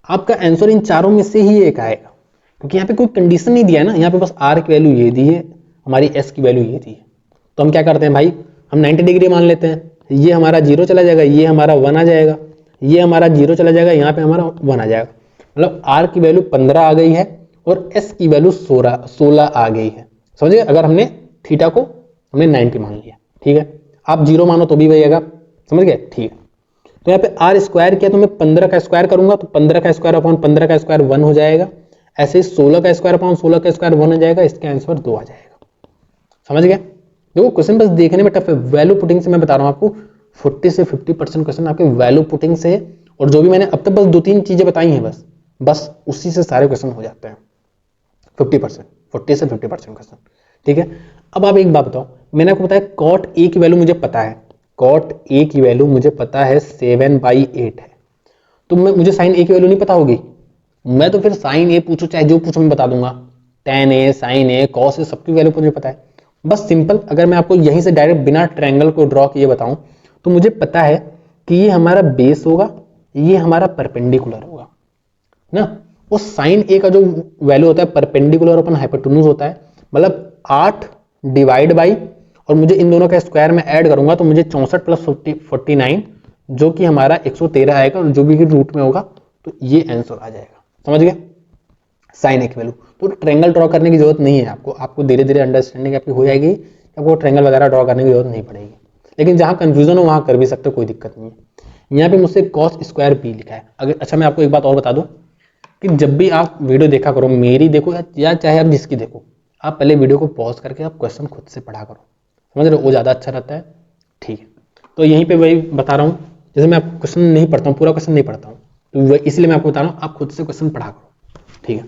आपका आंसर इन चारों में से ही एक आएगा, क्योंकि यहाँ पे कोई कंडीशन नहीं दिया है ना, यहाँ पे बस r की वैल्यू ये दी है, हमारी s की वैल्यू ये दी है। तो हम क्या करते हैं भाई, हम 90 डिग्री मान लेते हैं, ये हमारा 0 चला जाएगा, ये हमारा 1 आ जाएगा, ये हमारा 0 चला जाएगा, यहाँ पे हमारा 1 आ जाएगा, मतलब r की वैल्यू 15 आ गई है और s की वैल्यू 16 आ गई है, समझिए। अगर हमने थीटा को हमने 90 मान लिया, ठीक है, आप 0 मानो तो भी वही आएगा, समझ गए, ठीक है। तो यहाँ पे r स्क्वायर किया तो मैं 15 का स्क्वायर करूंगा, तो 15 का स्क्वायर अपॉन 15 का स्क्वायर 1 हो जाएगा, ऐसे ही 16 का स्क्वायर अपॉन 16 का स्क्वायर 1 हो जाएगा, इसका आंसर 2 आ जाएगा, समझ गए। देखो क्वेश्चन बस देखने में टफ है, वैल्यू पुटिंग से मैं बता रहा हूँ आपको 40 से 50% क्वेश्चन आपके वैल्यू पुटिंग से, और जो भी मैंने अब तक बस 2-3 चीजें बताई हैं बस उसी से सारे क्वेश्चन हो जाते हैं 50%, 40 से 50% क्वेश्चन, ठीक है। अब आप एक बात बताओ, मैंने आपको बताया cot A की वैल्यू मुझे पता है, cot A की वैल्यू मुझे पता है 7/8 है, तो मुझे sin A की वैल्यू नहीं पता होगी, मैं तो फिर sin A पूछो चाहे जो पूछो मैं बता दूंगा, tan A sin A cos A सबकी वैल्यू मुझे पता है। बस सिंपल, अगर मैं आपको यहीं से डायरेक्ट बिना ट्रायंगल को ड्रॉ किए बताऊं तो मुझे पता है कि ये हमारा बेस होगा, ये हमारा परपेंडिकुलर होगा ना। वो साइन ए का जो वैल्यू होता है परपेंडिकुलर अपन हाइपोटेन्यूज होता है, मतलब 8 डिवाइड बाई, और मुझे इन दोनों का स्क्वायर में ऐड करूंगा तो मुझे 64 प्लस 49 जो कि हमारा 113 आएगा, और जो भी रूट में होगा तो ये आंसर आ जाएगा। समझ गए साइन ए की वैल्यू। तो ट्रायंगल ड्रॉ करने की जरूरत नहीं है आपको धीरे धीरे अंडरस्टैंडिंग आपकी हो जाएगी, आपको ट्रायंगल वगैरह ड्रॉ करने की जरूरत नहीं पड़ेगी। लेकिन जहां कंफ्यूजन हो वहां कर भी सकते हो, कोई दिक्कत नहीं है। यहाँ पे मुझसे कॉस स्क्वायर बी लिखा है। अगर अच्छा मैं आपको एक बात और बता दूं कि जब भी आप वीडियो देखा करो, मेरी देखो या चाहे आप जिसकी देखो, आप पहले वीडियो को पॉज करके आप क्वेश्चन खुद से पढ़ा करो, समझ रहे हो, वो ज़्यादा अच्छा रहता है। ठीक है, तो यहीं पे वही बता रहा हूँ, जैसे मैं आपको क्वेश्चन नहीं पढ़ता हूँ, पूरा क्वेश्चन नहीं पढ़ता हूँ, तो इसलिए मैं आपको बता रहा हूँ आप खुद से क्वेश्चन पढ़ा करो। ठीक है,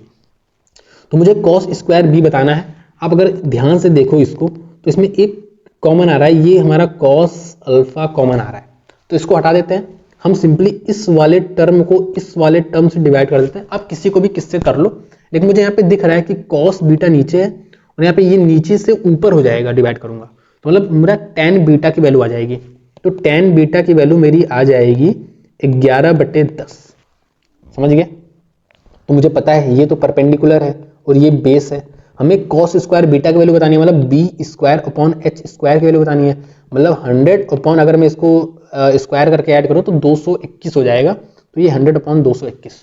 तो मुझे कॉस स्क्वायर बी बताना है। आप अगर ध्यान से देखो इसको तो इसमें एक कॉमन आ रहा है, ये हमारा कॉस अल्फा कॉमन आ रहा है, तो इसको हटा देते हैं। हम सिंपली इस वाले टर्म को इस वाले टर्म से डिवाइड कर देते हैं। आप किसी को भी किससे कर लो, लेकिन मुझे यहाँ पे दिख रहा है कि कॉस बीटा नीचे है और यहाँ पे ये नीचे से ऊपर हो जाएगा, डिवाइड करूंगा तो मतलब मेरा टेन बीटा की वैल्यू आ जाएगी। तो टेन बीटा की वैल्यू मेरी आ जाएगी 11/10। समझ गए। तो मुझे पता है ये तो परपेंडिकुलर है और ये बेस है। हमें कॉस स्क्वायर बीटा की वैल्यू बतानी है, मतलब B square upon H square की वैल्यू बतानी है। मतलब 100 अपॉन, अगर मैं इसको स्क्वायर करके ऐड करूं तो 221 हो जाएगा। तो ये 100 अपॉन 221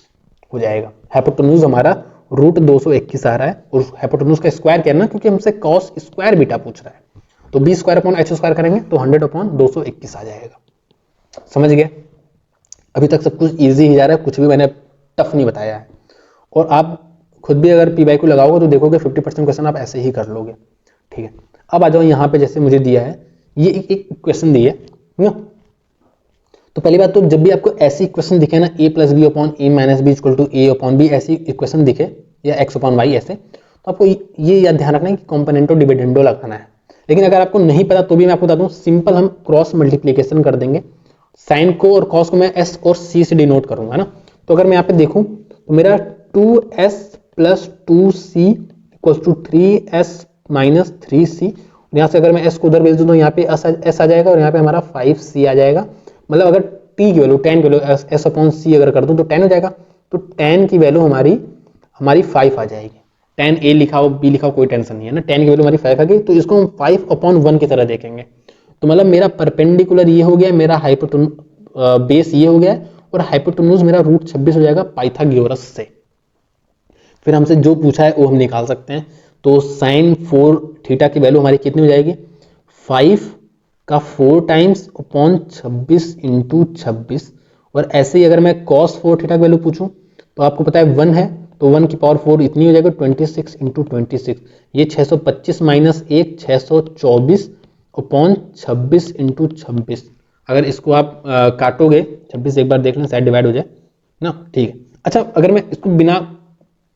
हो जाएगा। हाइपोटेन्यूज हमारा रूट 221 आ रहा है, और हाइपोटेन्यूज का स्क्वायर करना क्योंकि हमसे कॉस स्क्वायर बीटा पूछ रहा है। तो B square upon H square करेंगे तो 100 अपॉन 221 आ जाएगा। समझ गए। अभी तक सब कुछ ईजी ही जा रहा है, कुछ भी मैंने टफ नहीं बताया है। और आप खुद भी अगर पी बाई क्यू लगाओगे तो देखोगे 50% क्वेश्चन आप ऐसे ही कर लोगे। ठीक है, अब आ जाओ यहाँ पे, जैसे मुझे दिया है ये एक क्वेश्चन दी है ना। तो पहली बात तो जब भी आपको ऐसी इक्वेशन दिखे ना, a plus B upon A minus B equal to A upon B, ऐसी इक्वेशन दिखे या x अपॉन वाई ऐसे, तो आपको ये याद ध्यान रखना है कि कॉम्पोनेंटो डिविडेंडो लगाना है। लेकिन अगर आपको नहीं पता तो भी मैं आपको बता दूं, सिंपल हम क्रॉस मल्टीप्लीकेशन कर देंगे। साइन को और कॉस को मैं s और c से डिनोट करूंगा ना। तो अगर मैं यहाँ पे देखूं तो मेरा 2s plus 2c equal to 3s minus 3c। यहाँ से अगर मैं s को उधर भेज दूं तो यहाँ पे s आ जाएगा और यहाँ पे हमारा 5c आ जाएगा। मतलब अगर t की वैल्यू 10 की वैल्यू s अपॉन c अगर कर दूं तो 10 हो जाएगा। तो 10 की वैल्यू हमारी 5 आ जाएगी। 10 a लिखा हो b लिखा हो कोई टेंशन नहीं है ना, 10 की वैल्यू हमारी 5 आ गई। तो इसको हम 5 अपॉन 1 की तरह देखेंगे। तो मतलब मेरा परपेंडिकुलर ये हो गया, मेरा बेस ये हो गया, और हाइपोटेन्यूज मेरा रूट 26 हो जाएगा पाइथागोरस से। फिर हमसे जो पूछा है वो हम निकाल सकते हैं। तो साइन 4 थीटा की वैल्यू हमारी कितनी हो जाएगी, 5 का 4 टाइम्स अपॉन 26 इंटू 26। और ऐसे ही अगर मैं कॉस 4 थीटा की वैल्यू पूछूं तो आपको पता है 1 है, तो 1 की पावर 4 इतनी हो जाएगी 26 इंटू 26। ये 625 माइनस 1 624 अपॉन 26 इंटू 26। अगर इसको आप काटोगे 26 एक बार देख लें शायद डिवाइड हो जाए ना। ठीक है, अच्छा अगर मैं इसको बिना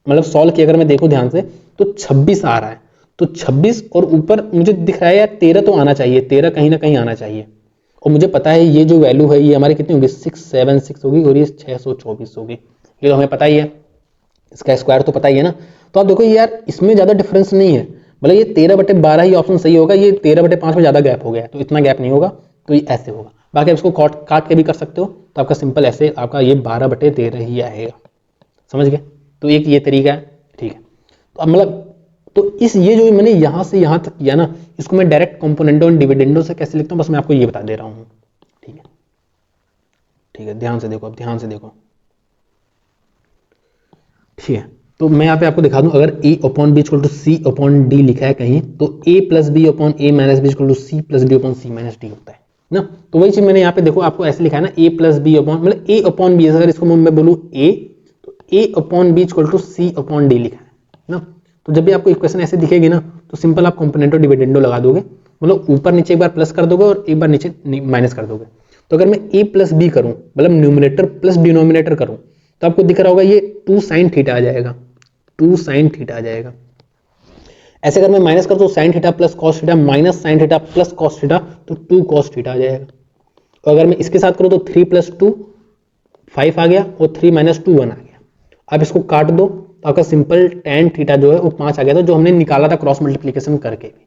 मतलब सॉल्व किए अगर मैं देखूं ध्यान से तो 26 आ रहा है। तो 26 और ऊपर मुझे दिख रहा है यार 13 तो आना चाहिए, 13 कहीं ना कहीं आना चाहिए। और मुझे पता है ये जो वैल्यू है ये हमारी कितनी होगी 676 होगी और ये 624 होगी। ये तो हमें पता ही है, इसका स्क्वायर तो पता ही है ना। तो आप देखो यार इसमें ज्यादा डिफरेंस नहीं है, मतलब ये 13/12 ही ऑप्शन सही होगा। ये 13/5 में ज्यादा गैप हो गया, तो इतना गैप नहीं होगा, तो ये ऐसे होगा। बाकी आप इसको काट के भी कर सकते हो, तो आपका सिंपल ऐसे आपका ये 12/13 ही आएगा। समझ गए। तो एक ये तरीका है। ठीक है, तो अब मतलब तो ये जो मैंने यहां से यहां तक किया ना, इसको मैं डायरेक्ट कंपोनेंटो एंड डिविडेंडो से कैसे लिखता हूं, बस मैं आपको ये बता दे रहा हूं। ठीक है, ठीक है, ध्यान से देखो, अब ध्यान से देखो। ठीक है, तो मैं यहाँ पे आपको दिखा दूं, अगर a upon B equal to C upon D लिखा है कहीं, तो a plus B upon A minus B equal to C plus D upon C minus D होता है ना। तो वही चीज मैंने यहाँ पे देखो आपको ऐसे लिखा है ना, a प्लस बी अपॉन मतलब a अपॉन बी, अगर इसको मैं बोलूँ a तो a upon B equal to C upon D लिखा है ना। तो जब भी आपको इक्वेशन ऐसे दिखेगी ना तो सिंपल आप कंपोनेंटो डिविडेंडो लगा दोगे, मतलब ऊपर नीचे एक बार प्लस कर दोगे और एक बार नीचे माइनस कर दोगे। तो अगर मैं a प्लस बी करूं, मतलब न्यूमरेटर प्लस डिनोमिनेटर करूं, तो आपको दिख रहा होगा ये 2 साइन थीटा आ जाएगा, 2 साइन थीटा आ जाएगा। ऐसे अगर मैं माइनस कर दूं sine theta plus cos theta minus sine theta plus cos theta, तो 2 कॉस थीटा आ जाएगा। और अगर मैं इसके साथ करूं तो 3 प्लस 2 5 आ गया और 3 माइनस 2 1 आ गया। अब इसको काट दो तो आपका सिंपल tan थीटा जो है वो 5 आ गया था, जो हमने निकाला था क्रॉस मल्टीप्लीकेशन करके भी।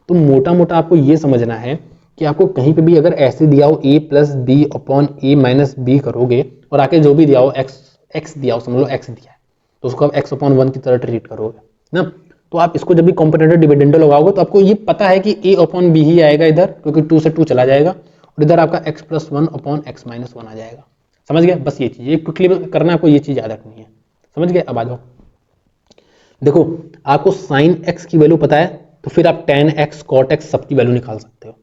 तो मोटा मोटा आपको ये समझना है कि आपको कहीं पे भी अगर ऐसे दिया हो a plus B upon a minus B करोगे और आके जो भी दिया हो x दिया हो, समझ लो x दिया है, तो उसको आप x अपॉन 1 की तरह ट्रीट करोगे ना। तो आप इसको जब भी कॉम्पोनेंट डिविडेंड लगाओगे तो आपको ये पता है कि a अपॉन बी ही आएगा इधर, क्योंकि 2 से 2 चला जाएगा, और इधर आपका x plus 1 upon x minus 1 आ जाएगा। समझ गए? बस ये चीज़, ये क्विकली करना है आपको, ये चीज़ याद रखनी है। समझ गए? अब आ जाओ, देखो आपको साइन x की वैल्यू पता है, तो फिर आप tan x cot x सबकी वैल्यू निकाल सकते हो।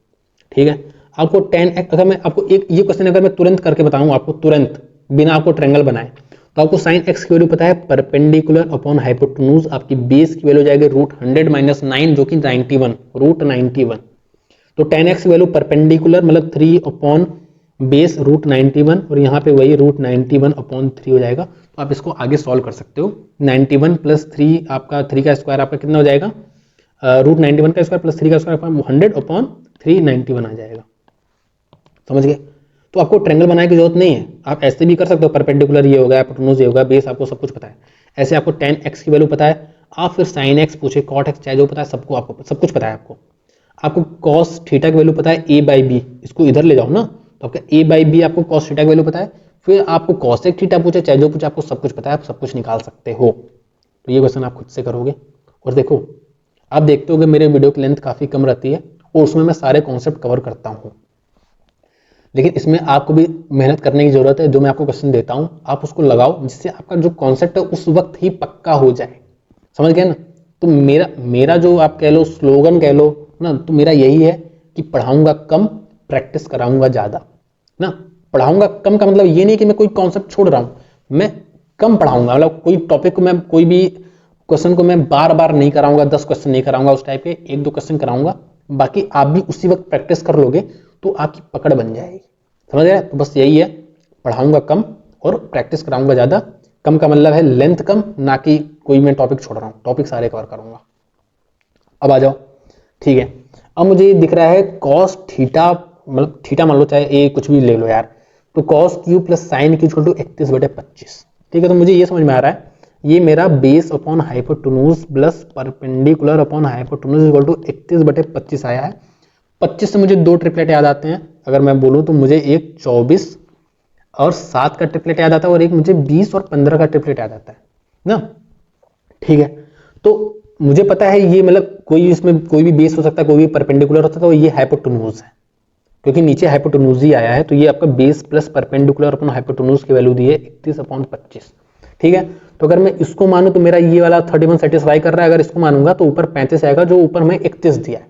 ठीक है, आपको tan x, अगर मैं आपको एक ये क्वेश्चन अगर मैं तुरंत करके बताऊं आपको, तुरंत बिना आपको ट्रायंगल बनाए, तो आपको साइन x की वैल्यू पता है, परपेंडिकुलर अपॉन हाइपोटेन्यूज, आपकी बेस की वैल्यू जाएगी √100 माइनस 9 जो कि 91, √91। तो tan x की वैल्यू परपेंडिकुलर मतलब 3 अपॉन बेस √91, और यहाँ पे वही √91 अपॉन 3 हो जाएगा। तो आप इसको आगे सॉल्व कर सकते हो। 91 प्लस 3 आपका 3 का स्क्वायर आपका कितना हो जाएगा, √91 का स्क्वायर प्लस 3 का स्क्वायर 100 अपॉन 391 आ जाएगा। समझ गए? तो आपको ट्रायंगल बनाने की जरूरत नहीं है, आप ऐसे भी कर सकते हो, परपेंडिकुलर ये होगा, हाइपोटेन्यूज ये होगा, बेस आपको सब कुछ पता है। ऐसे आपको tan x की वैल्यू पता है, आप फिर sin x पूछे, cot x चाहे जो पता है, सबको आपको सब कुछ पता है। आपको cos थीटा की वैल्यू पता है a बाई बी, इसको इधर ले जाओ ना, तो आपका a बाई बी आपको cos थीटा की वैल्यू पता है, फिर आपको cosec थीटा पूछे चाहे जो पूछे, आपको सब कुछ पता है, आप सब कुछ निकाल सकते हो। तो ये क्वेश्चन आप खुद से करोगे। और देखो आप देखते हो कि मेरे वीडियो की लेंथ काफ़ी कम रहती है और उसमें मैं सारे कॉन्सेप्ट कवर करता हूँ, लेकिन इसमें आपको भी मेहनत करने की जरूरत है। जो मैं आपको क्वेश्चन देता हूँ आप उसको लगाओ, जिससे आपका जो कॉन्सेप्ट है उस वक्त ही पक्का हो जाए। समझ गए ना? तो मेरा जो आप कह लो स्लोगन कह लो ना, तो मेरा यही है कि पढ़ाऊंगा कम, प्रैक्टिस कराऊंगा ज़्यादा ना। पढ़ाऊंगा कम का मतलब ये नहीं कि मैं कोई कॉन्सेप्ट छोड़ रहा हूँ, मैं कम पढ़ाऊंगा, मतलब कोई टॉपिक को मैं, कोई भी क्वेश्चन को मैं बार बार नहीं कराऊंगा, 10 क्वेश्चन नहीं कराऊंगा उस टाइप के, 1-2 क्वेश्चन कराऊंगा, बाकी आप भी उसी वक्त प्रैक्टिस कर लोगे तो आपकी पकड़ बन जाएगी। समझ रहे? तो बस यही है, पढ़ाऊंगा कम और प्रैक्टिस कराऊंगा ज़्यादा। कम का मतलब है लेंथ कम, ना कि कोई मैं टॉपिक छोड़ रहा हूँ, टॉपिक सारे कवर करूंगा। अब आ जाओ, ठीक है, अब मुझे ये दिख रहा है cos थीटा, मतलब थीटा मान लो, चाहे ए कुछ भी ले लो यार, तो cos Q plus sine Q equal to 31/25। ठीक है, तो मुझे ये समझ में आ रहा है, ये मेरा base upon hypotenuse plus perpendicular upon hypotenuse equal to 31/25 आया है। 25 से मुझे 2 ट्रिपलेट याद आते हैं, अगर मैं बोलूँ तो मुझे एक 24 और 7 का ट्रिपलेट याद आता है, और एक मुझे 20 और 15 का ट्रिपलेट याद आता है ना। ठीक है, तो मुझे पता है ये, मतलब कोई इसमें कोई भी बेस हो सकता है, कोई भी परपेंडिकुलर हो सकता है, तो ये हाइपोटेन्यूज है, क्योंकि नीचे हाइपोटेन्यूज ही आया है, तो ये आपका base plus perpendicular upon hypotenuse की वैल्यू दी है 31/25। ठीक है, तो अगर मैं इसको मानूं तो मेरा ये वाला 31 सेटिस्फाई कर रहा है, अगर इसको मानूंगा तो ऊपर 35 आएगा, जो ऊपर में 31 दिया है।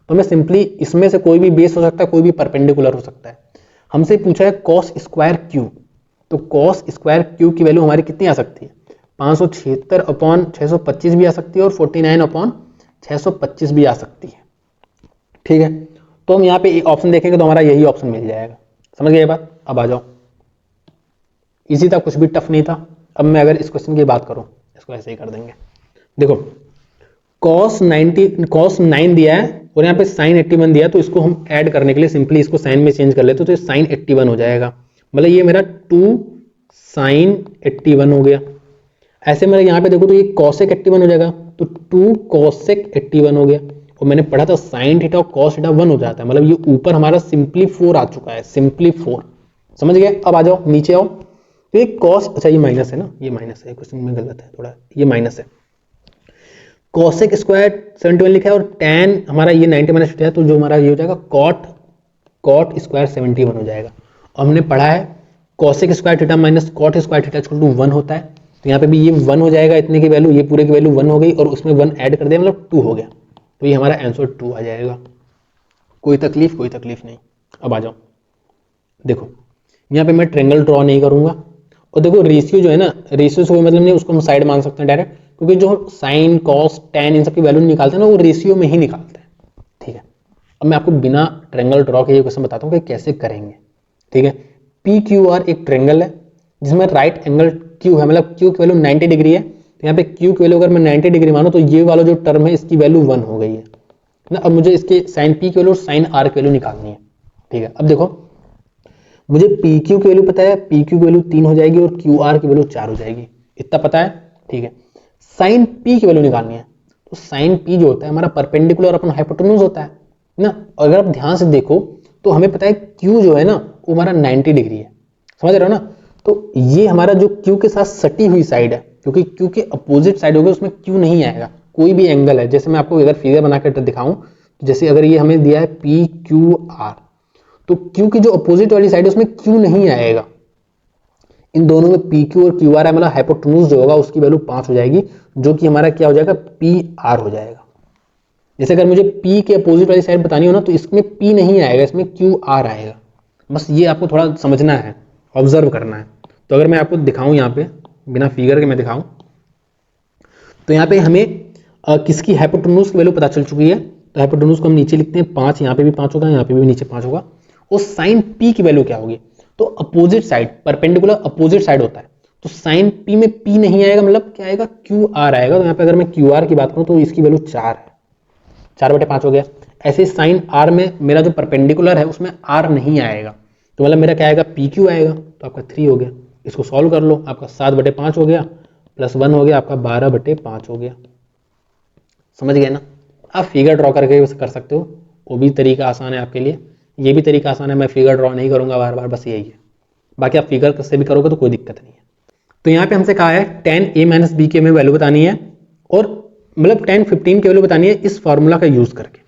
तो मैं सिंपली इसमें से कोई भी बेस हो सकता है, कोई भी परपेंडिकुलर हो सकता है। हमसे पूछा है cos स्क्वायर क्यू, तो cos स्क्वायर क्यू की वैल्यू हमारी कितनी आ सकती है, 576/625 भी आ सकती है, और 49/625 भी आ सकती है। ठीक है, तो हम यहाँ पे ऑप्शन देखेंगे तो हमारा यही ऑप्शन मिल जाएगा। समझ गए ये बात? अब आ जाओ, इजी था, कुछ भी टफ नहीं था। अब मैं अगर इस क्वेश्चन की बात करूं, इसको ऐसे ही कर देंगे। देखो cos 9 दिया है और यहाँ पे sin 81 दिया है, तो इसको हम ऐड करने के लिए सिंपली इसको साइन में चेंज कर लेते, तो sin 81 हो जाएगा, मतलब ये मेरा 2 sin 81 हो गया। ऐसे मेरा यहाँ पे देखो तो ये cosec 81 हो जाएगा, तो 2 cosec 81 हो गया। और मैंने पढ़ा था sin थीटा और cos थीटा 1 हो जाता है, मतलब ये ऊपर हमारा सिंपली 4 आ चुका है, सिंपली 4। समझ गए? अब आ जाओ नीचे आओ, तो ये cos, अच्छा ये माइनस है ना, ये माइनस है, क्वेश्चन में गलत है थोड़ा, ये माइनस है। cosec स्क्वायर 71 लिखा है और tan हमारा ये 90 माइनस है, तो जो हमारा ये हो जाएगा cot स्क्वायर 71 हो जाएगा। और हमने पढ़ा है cosec square theta minus cot square theta equal to 1 होता है, तो यहाँ पे भी ये 1 हो जाएगा, इतने की वैल्यू, ये पूरे की वैल्यू 1 हो गई, और उसमें 1 ऐड कर दिया, मतलब 2 हो गया, तो ये हमारा आंसर 2 आ जाएगा। कोई तकलीफ नहीं। अब आ जाओ, देखो यहाँ पे मैं ट्रायंगल ड्रॉ नहीं करूंगा, और देखो रेशियो जो है ना, रेशियो से कोई मतलब नहीं, उसको हम साइड मान सकते हैं डायरेक्ट, क्योंकि जो साइन कॉस टैन इन सब की वैल्यू निकालते हैं ना, वो रेशियो में ही निकालते हैं। ठीक है, अब मैं आपको बिना ट्रायंगल ड्रॉ के ये क्वेश्चन बताता हूँ कि कैसे करेंगे। ठीक है, पी क्यू आर एक ट्रायंगल है जिसमें राइट एंगल क्यू है, मतलब क्यू की वैल्यू 90 डिग्री है, तो यहाँ पे क्यू की वैल्यू अगर मैं 90 डिग्री मानूं तो ये वाला जो टर्म है इसकी वैल्यू 1 हो गई है ना। अब मुझे इसके साइन पी की वैल्यू और साइन आर की वैल्यू निकालनी है। ठीक है, अब देखो मुझे पी क्यू की वैल्यू पता है, पी क्यू की वैल्यू 3 हो जाएगी और क्यू आर की वैल्यू 4 हो जाएगी, इतना पता है। ठीक है, साइन पी की वैल्यू निकालनी है, तो साइन पी जो होता है हमारा परपेंडिकुलर अपन हाइपोटेन्यूज होता है ना। अगर आप ध्यान से देखो तो हमें पता है Q जो है ना वो हमारा 90 डिग्री है, समझ रहे हो ना। तो ये हमारा जो Q के साथ सटी हुई साइड है, क्योंकि Q के अपोजिट साइड होगा उसमें Q नहीं आएगा, कोई भी एंगल है। जैसे मैं आपको अगर फिगर बना कर दिखाऊं, जैसे अगर ये हमें दिया है PQR, तो Q की जो अपोजिट वाली साइड है उसमें Q नहीं आएगा। इन दोनों में PQ और QR है, मतलब हाइपोटेन्यूज जो होगा उसकी वैल्यू 5 हो जाएगी, जो कि हमारा क्या हो जाएगा, PR हो जाएगा। जैसे अगर मुझे P के अपोजिट वाली साइड बतानी हो ना, तो इसमें P नहीं आएगा, इसमें QR आएगा। बस ये आपको थोड़ा समझना है, ऑब्जर्व करना है। तो अगर मैं आपको दिखाऊं यहाँ पे, बिना फिगर के मैं दिखाऊं, तो यहाँ पे हमें किसकी हाइपोटेन्यूज की वैल्यू पता चल चुकी है। तो हाइपोटेन्यूज को हम नीचे लिखते हैं 5, यहाँ पे भी 5 होगा, यहाँ पे भी नीचे 5 होगा। और साइन P की वैल्यू क्या होगी, तो opposite side, perpendicular opposite side होता है, तो साइन P में P नहीं आएगा, मतलब क्या आएगा, QR आएगा। तो यहाँ पे अगर मैं QR की बात करूँ तो इसकी वैल्यू 4 है, 4/5 हो गया। ऐसे साइन R में मेरा जो परपेंडिकुलर है उसमें R नहीं आएगा, तो मतलब मेरा क्या आएगा, PQ आएगा, तो आपका 3 हो गया। इसको सॉल्व कर लो, आपका 7/5 हो गया, प्लस 1 हो गया, आपका 12/5 हो गया। समझ गए ना। आप फिगर ड्रॉ करके कर सकते हो, वो भी तरीका आसान है आपके लिए, ये भी तरीका आसान है। मैं फिगर ड्रॉ नहीं करूंगा बार बार, बस यही है। बाकी आप फिगर से भी करोगे तो कोई दिक्कत नहीं है। तो यहाँ पे हमसे कहा है tan A - B की हमें वैल्यू बतानी है, और मतलब tan 15 की वैल्यू बतानी है इस फार्मूला का यूज करके।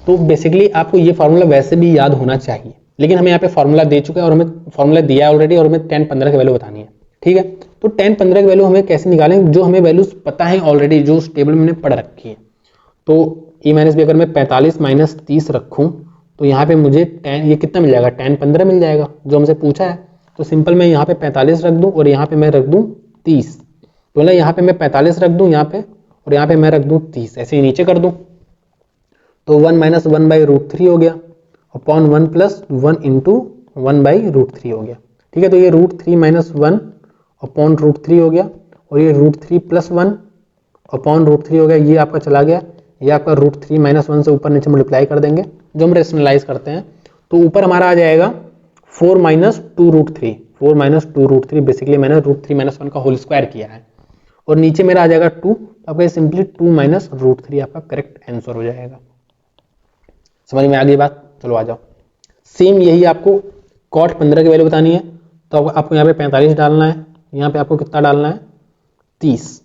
तो बेसिकली आपको ये फार्मूला वैसे भी याद होना चाहिए, लेकिन हमें यहाँ पे फार्मूला दे चुका है और हमें फार्मूला दिया है ऑलरेडी, और हमें tan 15 की वैल्यू बतानी है। ठीक है, तो tan 15 की वैल्यू हमें कैसे निकालें, जो हमें वैल्यूज पता है ऑलरेडी, जो उस टेबल में हमने पढ़ रखी है। तो A - B अगर मैं 45 - 30 रखूं, तो यहाँ पे मुझे tan ये कितना मिल जाएगा, tan 15 मिल जाएगा जो हमसे पूछा है। तो सिंपल मैं यहाँ पे 45 रख दूं और यहाँ पे मैं रख दूं 30, तो मतलब यहाँ पे मैं 45 रख दूं यहाँ पे, और यहाँ पे मैं रख दूं 30, ऐसे ही नीचे कर दूं। तो 1 - 1/√3 हो गया, अपॉन 1 + 1 × 1/√3 हो गया। ठीक है, तो ये √3 - 1 अपॉन √3 हो गया, और ये √3 + 1 अपॉन √3 हो गया। ये आपका चला गया, ये आपका √3 - 1 से ऊपर नीचे मल्टीप्लाई कर देंगे, जो हम रेशनलाइज करते हैं। तो ऊपर हमारा आ जाएगा 4 - 2√3, 4 - 2√3, बेसिकली मैंने √3 - 1 का होल स्क्वायर किया है, और नीचे मेरा आ जाएगा 2, तो आपका सिंपली 2 - √3 आपका करेक्ट आंसर हो जाएगा। समझ में आ गई बात, चलो आ जाओ। सेम यही आपको cot 15 की वैल्यू बतानी है, तो आपको यहाँ पे 45 डालना है, यहाँ पे आपको कितना डालना है, 30।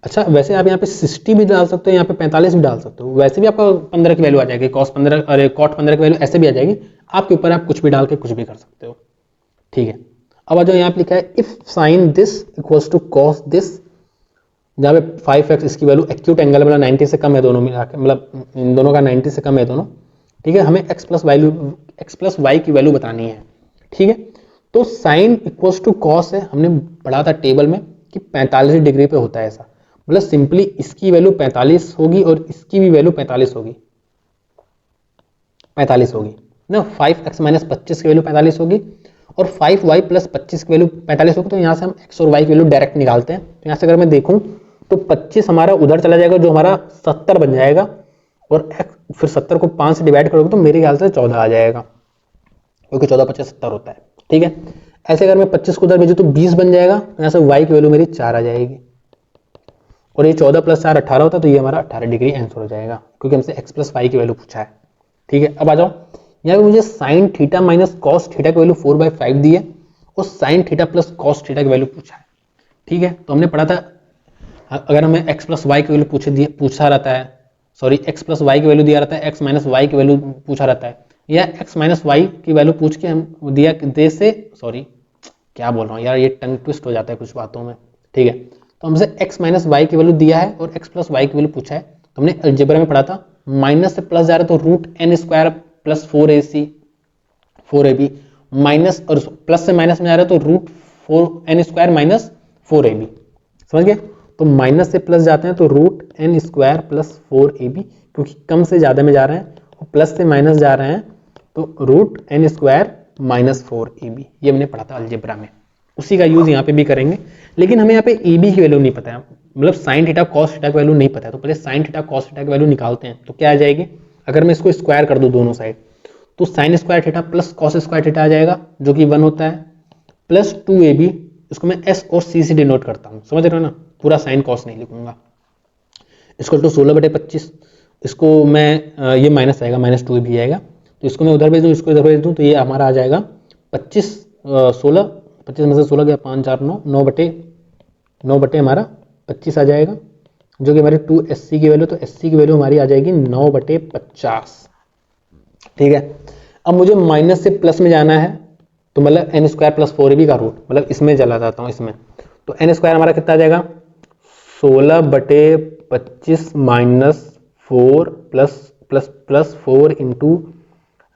अच्छा, वैसे आप यहाँ पे 60 भी डाल सकते हो, यहाँ पे 45 भी डाल सकते हो, वैसे भी आपका 15 की वैल्यू आ जाएगी, cos 15 अरे cot 15 की वैल्यू ऐसे भी आ जाएगी, आपके ऊपर, आप कुछ भी डाल के कुछ भी कर सकते हो। ठीक है, अब आ जाओ, यहाँ पे लिखा है if sine this equals to cos this, जहाँ पे 5x इसकी वैल्यू एक्यूट एंगल मतलब 90 से कम है दोनों मिला के, मतलब इन दोनों का 90 से कम है दोनों। ठीक है, हमें x + y की वैल्यू बतानी है। ठीक है, तो साइन इक्वल्स टू कॉस है, हमने पढ़ा था टेबल में कि 45 डिग्री पे होता है ऐसा, मतलब सिंपली इसकी वैल्यू 45 होगी और इसकी भी वैल्यू 45 होगी, 45 होगी ना। 5x - 25 की वैल्यू 45 होगी, और 5y + 25 की वैल्यू 45 होगी। तो यहाँ से हम x और y की वैल्यू डायरेक्ट निकालते हैं। तो यहाँ से अगर मैं देखूं तो 25 हमारा उधर चला जाएगा, जो हमारा 70 बन जाएगा, और फिर 70 को 5 से डिवाइड करोगे तो मेरे ख्याल से 14 आ जाएगा, क्योंकि 14 × 25 = 70 होता है। ठीक है, ऐसे अगर मैं 25 को उधर भेजूँ तो 20 बन जाएगा, तो यहाँ से y की वैल्यू मेरी 4 आ जाएगी, और ये 14 + 4 18 होता है, तो ये हमारा 18 डिग्री आंसर हो जाएगा, क्योंकि हमसे x + y की वैल्यू पूछा है। ठीक है, अब आ जाओ, यहाँ पे मुझे sin θ - cos θ की वैल्यू 4/5 दी है, और sin θ + cos θ की वैल्यू पूछा है। ठीक है, तो हमने पढ़ा था अगर हमें x + y की वैल्यू पूछा रहता है, सॉरी x + y की वैल्यू दिया रहता है, x - y की वैल्यू पूछा रहता है, या x - y की वैल्यू पूछ के हम दिया दे से, सॉरी क्या बोल रहा हूँ यार, ये टंग ट्विस्ट हो जाता है कुछ बातों में। ठीक है, तो हमसे x - y की वैल्यू दिया है और x + y की वैल्यू पूछा है। तो हमने अलजेब्रा में पढ़ा था, माइनस से प्लस जा रहा है तो √n² + 4ac 4ab, माइनस और प्लस से माइनस में जा रहा है तो √4n² - 4ab। समझ गए, तो माइनस से प्लस जाते हैं तो √n² + 4ab, क्योंकि कम से ज्यादा में जा रहे हैं, और प्लस से माइनस जा रहे हैं तो √n² - 4ab। ये हमने पढ़ा था अलजेब्रा में, उसी का यूज यहाँ पे भी करेंगे। लेकिन हमें यहाँ पे ab की वैल्यू नहीं पता है, मतलब sin θ cos θ की वैल्यू नहीं पता है, तो पहले sin θ cos θ की वैल्यू निकालते हैं। तो क्या आ जाएगी, अगर मैं इसको स्क्वायर कर दूं दोनों साइड, तो sin² θ + cos² θ आ जाएगा, जो कि 1 होता है, प्लस 2ab, इसको मैं s और c से डिनोट करता हूँ, समझ रहे हो ना, पूरा साइन कॉस नहीं लिखूंगा, इसको तो 16/25, इसको मैं ये माइनस आएगा, -2 भी आएगा, तो इसको मैं उधर भेज दूँ, इसको इधर भेज दूँ, तो ये हमारा आ जाएगा 25 16, 25 में से 16 गया 5 4 9, 9 बटे हमारा 25 आ जाएगा, जो कि हमारी 2SC की वैल्यू, तो SC की वैल्यू हमारी आ जाएगी 9/50। ठीक है, अब मुझे माइनस से प्लस में जाना है, तो मतलब n² + 4ab का रूट, मतलब इसमें चला जाता हूँ इसमें, तो n² हमारा कितना आ जाएगा 16/25 - 4 प्लस 4 इंटू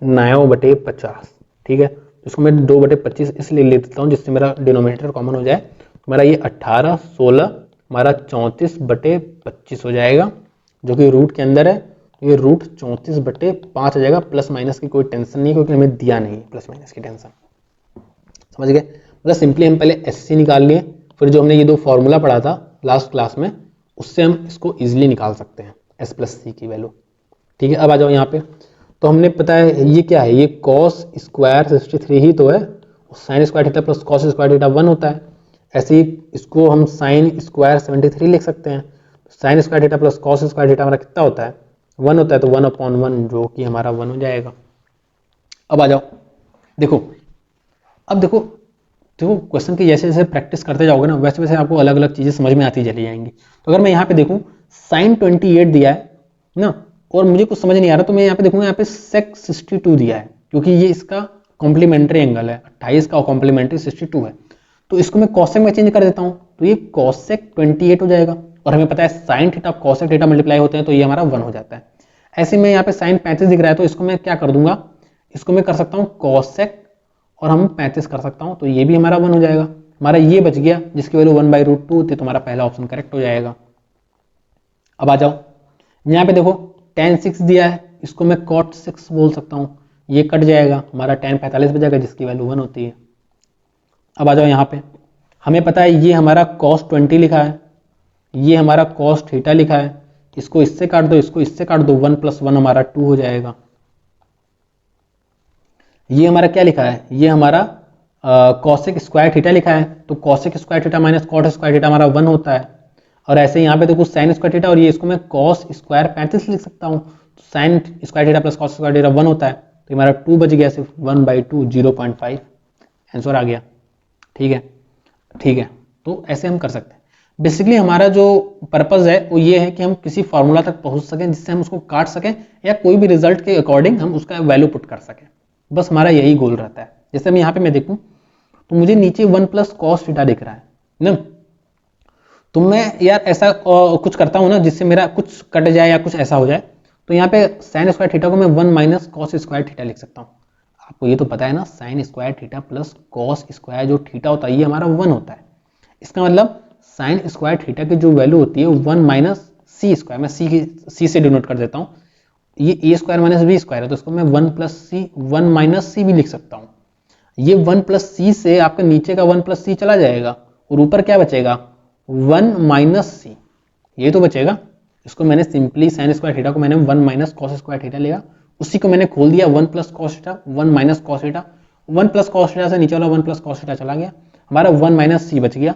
9/50। ठीक है, इसको मैं 2/25 इसलिए ले देता हूँ जिससे मेरा डिनोमिनेटर कॉमन हो जाए, हमारा ये 18 16 हमारा 34/25 हो जाएगा, जो कि रूट के अंदर है, तो ये रूट 34/5 आ जाएगा। प्लस माइनस की कोई टेंशन नहीं, क्योंकि हमें दिया नहीं प्लस माइनस की टेंशन, समझ गए। मतलब सिंपली हम पहले SC निकाल लिए, फिर जो हमने ये दो फॉर्मूला पढ़ा था लास्ट क्लास में, उससे हम इसको इजीली निकाल सकते हैं S + C की वैल्यू। ठीक है, अब आ जाओ यहाँ पे, तो हमने पता है ये क्या है, ये cos² 63 ही तो है, sin² theta plus cos² theta 1 होता है। ऐसे ही इसको हम sin² 73 लिख सकते हैं, sin² theta plus cos² theta हमारा कितना होता है 1 होता है, तो 1/1 जो कि हमारा 1 हो जाएगा। अब आ जाओ, देखो अब देखो क्वेश्चन की जैसे जैसे प्रैक्टिस करते जाओगे ना, वैसे वैसे आपको अलग अलग चीजें समझ में आती चली जाएंगी। तो अगर मैं यहाँ पे देखूँ sin 28 दिया है ना, और मुझे कुछ समझ नहीं आ रहा, तो मैं यहाँ पे देखूंगा, यहाँ पे sec 62 दिया है, क्योंकि ये इसका कॉम्प्लीमेंट्री एंगल है, 28 का कॉम्प्लीमेंट्री 62 है, तो इसको मैं cosec में चेंज कर देता हूँ, तो ये cosec 28 हो जाएगा। और हमें पता है sin theta cosec theta multiply होते हैं, तो ये हमारा 1 हो जाता है। ऐसे में यहाँ पे sin 35 दिख रहा है, तो इसको मैं क्या कर दूंगा, इसको मैं कर सकता हूँ cosec और हम 35 कर सकता हूँ, तो ये भी हमारा 1 हो जाएगा। हमारा ये बच गया जिसकी वैल्यू 1/√2 होती है, तो हमारा पहला ऑप्शन करेक्ट हो जाएगा। अब आ जाओ, यहाँ पे देखो tan 6 दिया है, इसको मैं cot 6 बोल सकता हूँ, ये कट जाएगा, हमारा tan 45 बच जाएगा जिसकी वैल्यू 1 होती है। अब आ जाओ यहाँ पे, हमें पता है ये हमारा cos 20 लिखा है, ये हमारा cos थीटा लिखा है, इसको इससे काट दो, इसको इससे काट दो, 1 + 1 हमारा 2 हो जाएगा। ये हमारा क्या लिखा है, ये हमारा cosec² थीटा लिखा है, तो cosec² theta minus cot² theta हमारा 1 होता है। और ऐसे यहाँ पे देखो sin² थीटा, और ये इसको मैं cos² 35 लिख सकता हूँ, तो sin² theta plus cos² theta 1 होता है, तो हमारा 2 बच गया, सिर्फ 1/2 0.5 आंसर आ गया। ठीक है, तो ऐसे हम कर सकते हैं। बेसिकली हमारा जो पर्पस है वो ये है कि हम किसी फार्मूला तक पहुंच सकें जिससे हम उसको काट सकें, या कोई भी रिजल्ट के अकॉर्डिंग हम उसका वैल्यू पुट कर सकें, बस हमारा यही गोल रहता है। जैसे मैं यहाँ पे मैं देखूं, तो मुझे नीचे 1 + cos थीटा दिख रहा है ना, तो मैं यार ऐसा कुछ करता हूँ ना जिससे मेरा कुछ कट जाए या कुछ ऐसा हो जाए, तो यहाँ पे sin² थीटा को मैं 1 - cos² थीटा लिख सकता हूँ। आपको ये तो पता है ना, sin² थीटा प्लस cos² जो थीटा होता है ये हमारा 1 होता है। इसका मतलब sin² थीटा की जो वैल्यू होती है 1 - c², मैं c से डिनोट कर देता हूँ, ये a² - b² है, तो इसको मैं 1 - c भी लिख सकता हूँ। ये 1 + c से आपका नीचे का 1 + c चला जाएगा, और ऊपर क्या बचेगा 1 - c, ये तो बचेगा। इसको मैंने सिंपली sin² थीटा को मैंने 1 - cos² थीटा लिया, उसी को मैंने खोल दिया 1 + cos theta 1 - cos theta, 1 + cos theta से नीचे वाला 1 + cos थीटा चला गया, हमारा 1 - c बच गया।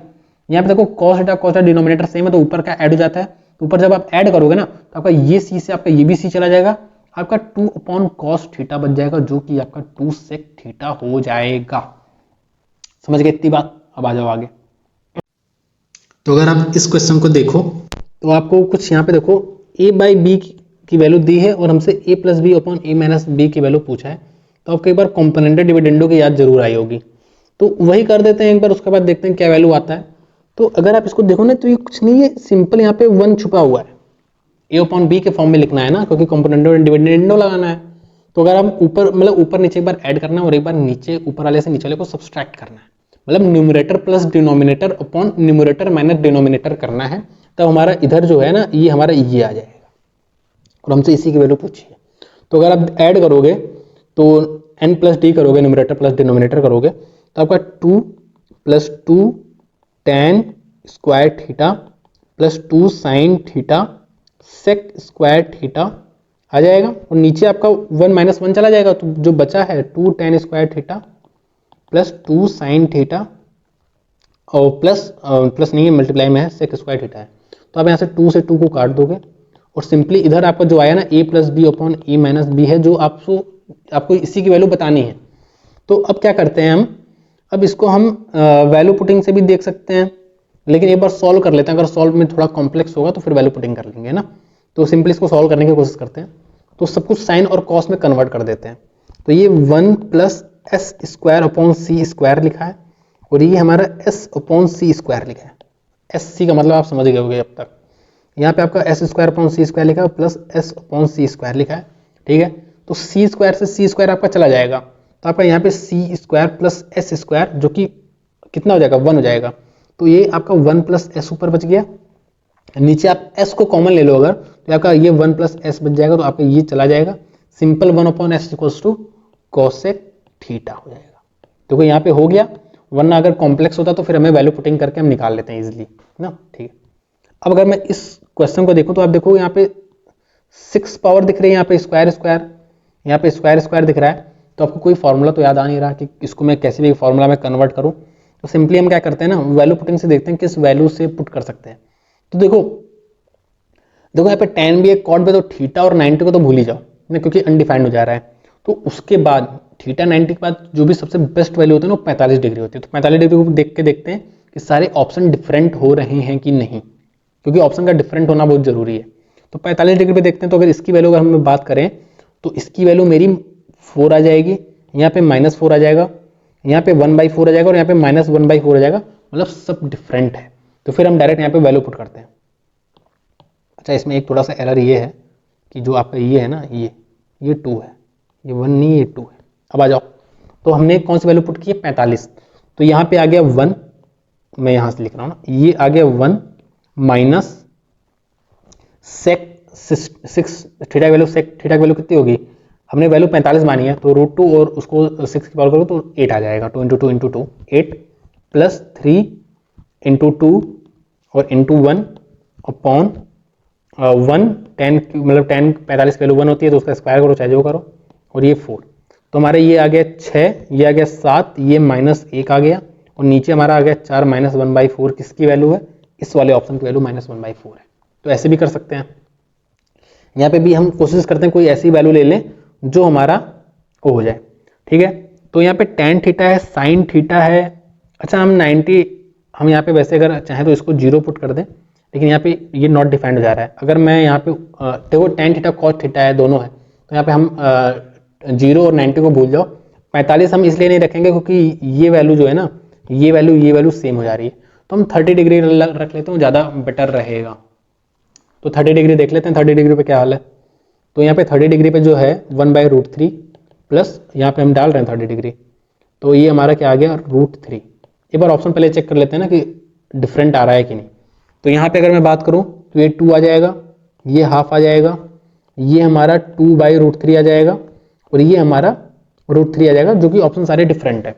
यहाँ पे देखो cos थीटा डिनोमिनेटर सेम है, तो ऊपर का ऐड हो जाता है, तो ऊपर जब आप ऐड करोगे ना, तो आपका ये c से आपका ये भी c चला जाएगा, आपका 2/cos थीटा बच जाएगा, जो कि आपका 2 sec थीटा हो जाएगा। समझ गए इतनी बात? अब आ जाओ आगे। तो अगर आप इस क्वेश्चन को देखो, तो आपको कुछ यहाँ पे देखो a/b की वैल्यू दी है, और हमसे a + b/a - b की वैल्यू पूछा है, तो आपको एक बार कॉम्पोनेंटेड डिविडेंडो की याद जरूर आई होगी, तो वही कर देते हैं एक बार, उसके बाद देखते हैं क्या वैल्यू आता है। तो अगर आप इसको देखो ना, तो ये कुछ नहीं है, सिंपल यहाँ पे 1 छुपा हुआ है, a/b के फॉर्म में लिखना है ना, क्योंकि कॉम्पोनेंटेड डिविडेंडो लगाना है। तो अगर आप ऊपर मतलब ऊपर नीचे एक बार ऐड करना है, और एक बार नीचे ऊपर वाले से नीचे वाले को सब्सट्रैक्ट करना है, मतलब numerator plus denominator upon numerator minus denominator करना है, तब हमारा इधर जो है ना, ये हमारा ये आ जाएगा, और हमसे इसी की वैल्यू पूछी है। तो अगर आप ऐड करोगे, तो n + d करोगे, न्यूमरेटर प्लस डिनोमिनेटर करोगे, तो आपका 2 + 2 tan² theta plus 2 sin theta sec² theta आ जाएगा, और नीचे आपका 1 - 1 चला जाएगा, तो जो बचा है 2 tan² theta plus 2 sin theta, और प्लस नहीं है, मल्टीप्लाई में है, sec² थीटा है, तो आप यहाँ से 2 से 2 को काट दोगे, और सिंपली इधर आपका जो आया ना a plus B upon A minus B है, जो आपको इसी की वैल्यू बतानी है। तो अब क्या करते हैं हम, अब इसको हम वैल्यू पुटिंग से भी देख सकते हैं, लेकिन एक बार सॉल्व कर लेते हैं। अगर सॉल्व में थोड़ा कॉम्प्लेक्स होगा तो फिर वैल्यू पुटिंग कर लेंगे ना। तो सिंपली इसको सॉल्व करने की कोशिश करते हैं। तो सब कुछ साइन और कॉस में कन्वर्ट कर देते हैं। तो ये 1 प्लस एस स्क्वायर अपॉन सी स्क्वायर लिखा है, और ये हमारा एस अपॉन सी स्क्वायर लिखा है। एस सी का मतलब आप समझ गए होंगे अब तक। यहाँ पे आपका एस स्क्वायर अपॉन सी स्क्वायर लिखा है, प्लस एस अपॉन सी स्क्वायर लिखा है, ठीक है। तो सी स्क्वायर से सी स्क्वायर आपका चला जाएगा, तो आपका यहाँ पे सी स्क्वायर प्लस एस स्क्वायर जो कि कितना हो जाएगा, 1 हो जाएगा। तो ये आपका 1 प्लस एस ऊपर बच गया। नीचे आप एस को कॉमन ले लो अगर, तो आपका ये 1 प्लस एस बच जाएगा, तो आपका ये चला जाएगा। Simple 1 upon S equals to cosec theta हो जाएगा। देखो यहाँ पे हो गया, वरना अगर कॉम्प्लेक्स होता तो फिर हमें वैल्यू पुटिंग करके हम निकाल लेते हैं इजीली ना, ठीक है। अब अगर मैं इस क्वेश्चन को देखूं तो आप देखो यहाँ पे 6 पावर दिख रही है, यहाँ पे स्क्वायर स्क्वायर, यहाँ पे स्क्वायर स्क्वायर दिख रहा है। तो आपको कोई फॉर्मूला तो याद आ नहीं रहा कि इसको मैं कैसे भी फॉर्मूला में कन्वर्ट करूं। तो सिंपली हम क्या करते हैं ना, वैल्यू पुटिंग से देखते हैं किस वैल्यू से पुट कर सकते हैं। तो देखो यहाँ पे tan भी है, कॉट भी, तो थीटा और 90 को तो भूल ही जाओ ना, क्योंकि अनडिफाइंड हो जा रहा है। तो उसके बाद थीटा 90 के बाद जो भी सबसे बेस्ट वैल्यू होती है ना, 45 डिग्री होती है। तो 45 डिग्री को देख के देखते हैं कि सारे ऑप्शन डिफरेंट हो रहे हैं कि नहीं, क्योंकि ऑप्शन का डिफरेंट होना बहुत जरूरी है। तो 45 डिग्री पे देखते हैं। तो अगर इसकी वैल्यू अगर हम बात करें तो इसकी वैल्यू मेरी 4 आ जाएगी, यहाँ पे -4 आ जाएगा, यहाँ पे 1/4 आ जाएगा, और यहाँ पे -1/4 आ जाएगा, मतलब सब डिफरेंट है। तो फिर हम डायरेक्ट यहाँ पे वैल्यू पुट करते हैं। अच्छा, इसमें एक थोड़ा सा एरर ये है कि जो आपका ये है ना, ये 2 है, ये 1 नहीं, ये 2 है। अब आ जाओ, तो हमने कौन सी वैल्यू पुट की है, 45। तो यहाँ पे आ गया 1, मैं यहाँ से लिख रहा हूँ ना, ये आ गया 1 माइनस सेक 6 थीटा की वैल्यू, सेक थीटा की वैल्यू कितनी होगी, हमने वैल्यू 45 मानी है, तो √2 और उसको 6 की पावर करो तो 8 आ जाएगा। 2 × 2 × 2 8 प्लस 3 × 2 और × 1 अपॉन 1 10, मतलब 10 45 वैल्यू 1 होती है, तो उसका स्क्वायर करो चाहे जो करो, और ये 4। तो हमारे ये आ गया 6, ये आ गया 7, ये -1 आ गया, और नीचे हमारा आ गया 4 -1/4। किसकी वैल्यू है, इस वाले ऑप्शन की वैल्यू -1/4 है। तो ऐसे भी कर सकते हैं। यहाँ पे भी हम कोशिश करते हैं कोई ऐसी वैल्यू ले लें जो हमारा वो हो जाए, ठीक है। तो यहाँ पे tan थीटा है, sin थीटा है। अच्छा, हम 90, हम यहाँ पे वैसे अगर चाहें तो इसको 0 पुट कर दें, लेकिन यहाँ पे ये नॉट डिफाइंड हो जा रहा है। अगर मैं यहाँ पे देखो tan थीटा cos थीटा है, दोनों है, तो यहाँ पे हम 0 और 90 को भूल जाओ। 45 हम इसलिए नहीं रखेंगे क्योंकि ये वैल्यू जो है ना, ये वैल्यू सेम हो जा रही है। तो हम 30 डिग्री रख लेते हैं, ज़्यादा बेटर रहेगा। तो 30 डिग्री देख लेते हैं, 30 डिग्री पे क्या हाल है। तो यहाँ पे 30 डिग्री पे जो है 1/√3 प्लस यहाँ पे हम डाल रहे हैं 30 डिग्री, तो ये हमारा क्या आ गया, √3। एक बार ऑप्शन पहले चेक कर लेते हैं ना कि डिफरेंट आ रहा है कि नहीं। तो यहाँ पे अगर मैं बात करूँ तो ये 2 आ जाएगा, ये हाफ आ जाएगा, ये हमारा 2/√3 आ जाएगा, और ये हमारा √3 आ जाएगा, जो कि ऑप्शन सारे डिफरेंट है।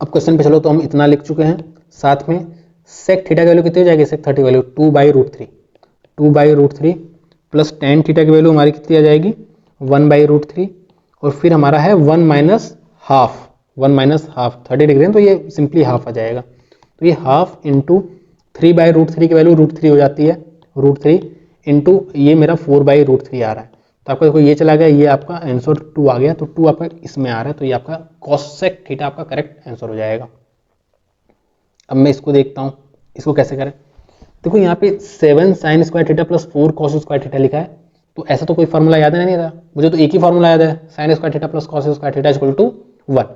अब क्वेश्चन पे चलो, तो हम इतना लिख चुके हैं। साथ में सेक थीटा की वैल्यू कितनी हो जाएगी, सेक 30 की वैल्यू 2/√3 प्लस tan थीटा की वैल्यू हमारी कितनी आ जाएगी, 1/√3, और फिर हमारा है 1 माइनस हाफ 30 डिग्री है, तो ये सिंपली हाफ आ जाएगा। तो ये हाफ इंटू 3/√3 की वैल्यू √3 हो जाती है, √3 इंटू ये मेरा 4/√3 आ रहा है। तो आपका देखो ये चला गया, ये आपका आंसर 2 आ गया, तो 2 आपका इसमें आ रहा है, तो ये आपका कोसेक थीटा आपका करेक्ट आंसर हो जाएगा। अब मैं इसको देखता हूँ, इसको कैसे करें। देखो यहाँ पे 7 sin square theta plus 4 cos square theta लिखा है, तो ऐसा तो कोई फार्मूला याद नहीं रहा मुझे, तो एक ही फार्मूला याद है, sin square theta plus cos square theta equal to 1।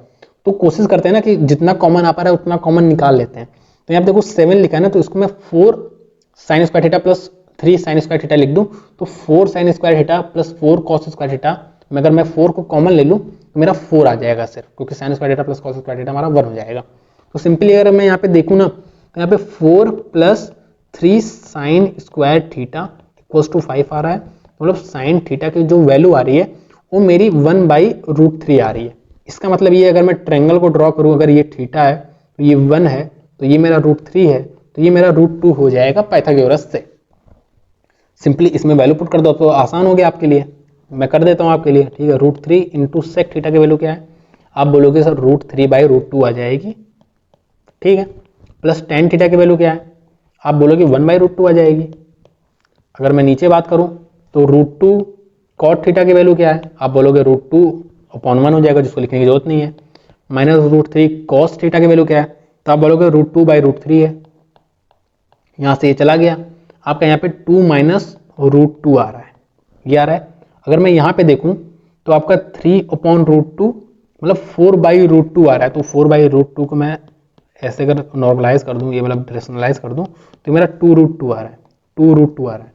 तो कोशिश करते हैं ना कि जितना कॉमन आ पा रहा है उतना कॉमन निकाल लेते हैं। तो यहाँ पे देखो 7 लिखा है ना, तो इसको मैं 4 sin square theta plus 3 sin square theta लिख दूँ, तो 4 sin square theta plus 4 cos square theta में अगर मैं 4 को कॉमन ले लूँ तो मेरा 4 आ जाएगा सिर्फ, क्योंकि sin square theta plus cos square theta हमारा 1 हो जाएगा। तो सिंपली अगर मैं यहाँ पे देखूँ ना, तो यहाँ पे 4 plus 3 sin square theta equals to 5 आ रहा है, मतलब sin थीटा की जो वैल्यू आ रही है वो मेरी 1/√3 आ रही है। इसका मतलब ये अगर मैं ट्रायंगल को ड्रॉ करूँ, अगर ये थीटा है तो ये 1 है, तो ये मेरा √3 है, तो ये मेरा √2 हो जाएगा पाइथागोरस से। सिंपली इसमें वैल्यू पुट कर दो तो आसान हो गया आपके लिए, मैं कर देता हूँ आपके लिए, ठीक है। √3 इंटू सेक थीटा की वैल्यू क्या है, आप बोलोगे सर √3/√2 आ जाएगी, ठीक है। प्लस tan थीटा की वैल्यू क्या है, आप बोलोगे 1/√2 आ जाएगी, अगर मैं नीचे बात करूं तो √2 कॉट थीटा की वैल्यू क्या है, आप बोलोगे √2/1 हो जाएगा, जिसको लिखने की जरूरत नहीं है। माइनस √3 कॉस थीटा की वैल्यू क्या है, तो आप बोलोगे √2/√3 है। यहाँ से ये चला गया, आपका यहाँ पे 2 माइनस √2 आ रहा है, ये आ रहा है। अगर मैं यहाँ पे देखूँ तो आपका 3/√2 मतलब 4/√2 आ रहा है। तो 4/√2 को मैं ऐसे अगर नॉर्मलाइज कर दूँ, ये मतलब रेशनलाइज कर दूँ, तो मेरा 2√2 आ रहा है, 2√2 आ रहा है।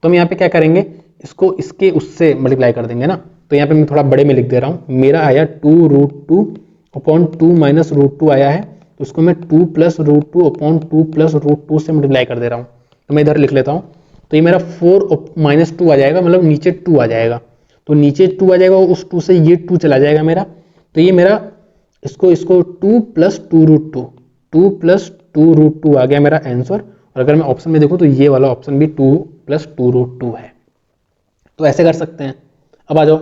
तो हम यहाँ पे क्या करेंगे, इसको इसके उससे मल्टीप्लाई कर देंगे ना। तो यहाँ पे मैं थोड़ा बड़े में लिख दे रहा हूँ, मेरा आया 2√2/2 माइनस √2 आया है, तो उसको मैं 2 + √2/2 + √2 से मल्टीप्लाई कर दे रहा हूँ। तो मैं इधर लिख लेता हूँ, तो ये मेरा 4 - 2 आ जाएगा, मतलब नीचे 2 आ जाएगा। तो नीचे 2 आ जाएगा, उस 2 से ये 2 चला जाएगा मेरा। तो ये मेरा इसको 2 + 2√2 2 + 2√2 आ गया मेरा आंसर। और अगर मैं ऑप्शन में देखूँ तो ये वाला ऑप्शन भी 2 + 2√2 है। तो ऐसे कर सकते हैं। अब आ जाओ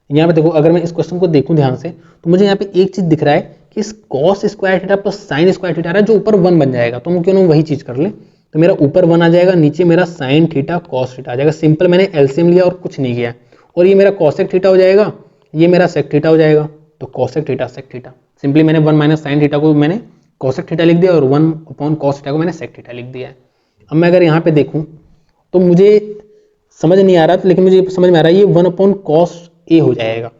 यहाँ पे देखो, अगर मैं इस क्वेश्चन को देखूं ध्यान से, तो मुझे यहाँ पे एक चीज दिख रहा है कि इस cos square theta plus sign square theta रहा है, जो ऊपर 1 बन जाएगा। तो हम क्यों ना वही चीज कर ले। तो मेरा ऊपर 1 आ जाएगा, नीचे मेरा साइन थीटा कॉस थीटा आ जाएगा। सिंपल मैंने एलसीएम लिया और कुछ नहीं किया। और ये मेरा कॉसेक थीटा हो जाएगा, ये मेरा सेक थीटा हो जाएगा। तो cosec theta sec theta, simply मैंने 1 माइनस साइन थीटा को मैंने कॉसेक थीटा लिख दिया और 1/cos थीटा को मैंने सेक थीटा लिख दिया है। अब मैं अगर यहाँ पे देखूँ तो मुझे समझ नहीं आ रहा था, लेकिन मुझे समझ में आ रहा है, ये 1/cos a हो जाएगा।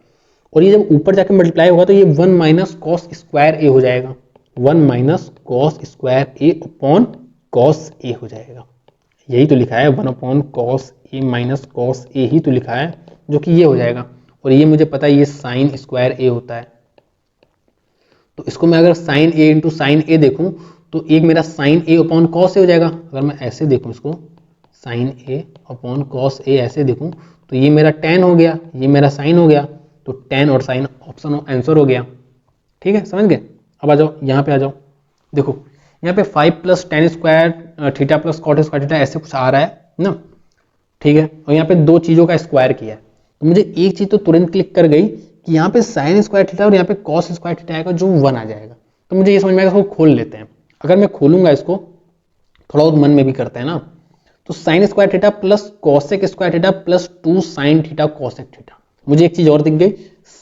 और ये जब ऊपर जाके मल्टीप्लाई होगा तो ये 1 माइनस कॉस स्क्वायर ए हो जाएगा, 1 minus cos square A upon cos A हो जाएगा। यही तो लिखा है, 1/cos a minus cos A ही तो लिखा है, जो कि ये हो जाएगा। और ये मुझे पता है ये साइन स्क्वायर ए होता है। तो इसको मैं अगर साइन ए इंटू साइन ए देखूं तो एक मेरा sign A upon cos A हो जाएगा। अगर मैं ऐसे देखूं इसको, sign A upon cos A ऐसे देखूं, तो ये मेरा tan हो गया, ये मेरा साइन हो गया। तो tan और साइन ऑप्शन आंसर हो गया। ठीक है, समझ गए। अब आ जाओ यहाँ पे आ जाओ, देखो यहाँ पे 5 + tan square theta plus cot square theta ऐसे कुछ आ रहा है ना। ठीक है, और यहाँ पे दो चीज़ों का स्क्वायर किया है। तो मुझे एक चीज़ तो तुरंत क्लिक कर गई कि यहाँ पे साइन स्क्वायर थीटा और यहाँ पे कॉस स्क्वायर थीटा आएगा, जो 1 आ जाएगा। तो मुझे ये समझ में आएगा, इसको खोल लेते हैं। अगर मैं खोलूंगा इसको, थोड़ा बहुत मन में भी करते हैं ना, तो sine square theta plus cosec square theta plus 2 sine theta cosec theta. मुझे एक चीज और दिख गई,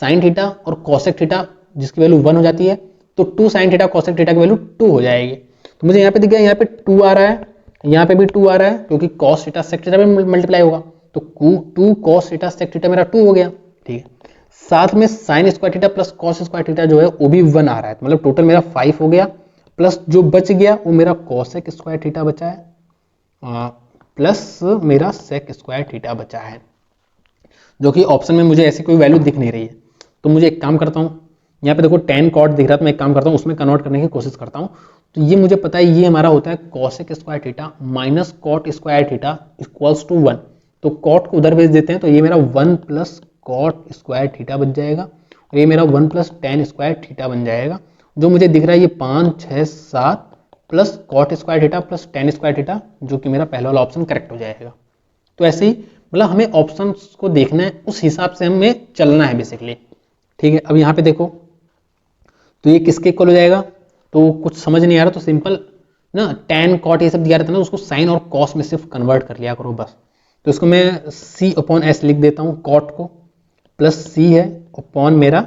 साइन थीटा और कॉसेक थीटा जिसकी वैल्यू 1 हो जाती है, तो 2 साइन थीटा कॉसेक थीटा की वैल्यू 2 हो जाएगी। तो मुझे यहाँ पे दिख गया, यहाँ पे 2 आ रहा है, यहाँ पे भी 2 आ रहा है, क्योंकि कॉस थीटा सेक थीटा में मल्टीप्लाई होगा। तो 2 कॉस थीटा सेक थीटा मेरा 2 हो गया। ठीक है, साथ में sign square theta plus cos square theta जो है वो भी 1 आ रहा है, मतलब टोटल मेरा 5 हो गया। प्लस जो बच गया वो मेरा कॉसेक स्क्वायर थीटा बचा है, प्लस मेरा सेक स्क्वायर थीटा बचा है, जो कि ऑप्शन में मुझे ऐसी कोई वैल्यू दिख नहीं रही है। तो मुझे एक काम करता हूँ, यहाँ पे देखो tan कॉट दिख रहा है, तो मैं एक काम करता हूँ उसमें कन्वर्ट करने की कोशिश करता हूँ। तो ये मुझे पता है, ये हमारा होता है cosec square theta minus cot square theta equals to 1। तो कॉट को उधर भेज देते हैं, तो ये मेरा 1 + कॉट स्क्वायर थीटा बन जाएगा, और ये मेरा 1 + tan स्क्वायर थीटा बन जाएगा। जो मुझे दिख रहा है ये 5, 6, 7 plus cot square theta plus tan square theta, जो कि मेरा पहला वाला ऑप्शन करेक्ट हो जाएगा। तो ऐसे ही मतलब हमें ऑप्शंस को देखना है, उस हिसाब से हमें चलना है बेसिकली। ठीक है, अब यहाँ पे देखो, तो ये किसके इक्वल हो जाएगा, तो कुछ समझ नहीं आ रहा तो सिंपल ना tan कॉट ये सब दिया रहता है ना, उसको साइन और कॉस में सिर्फ कन्वर्ट कर लिया करो बस। तो इसको मैं c/s लिख देता हूँ, कॉट को, प्लस c है अपॉन मेरा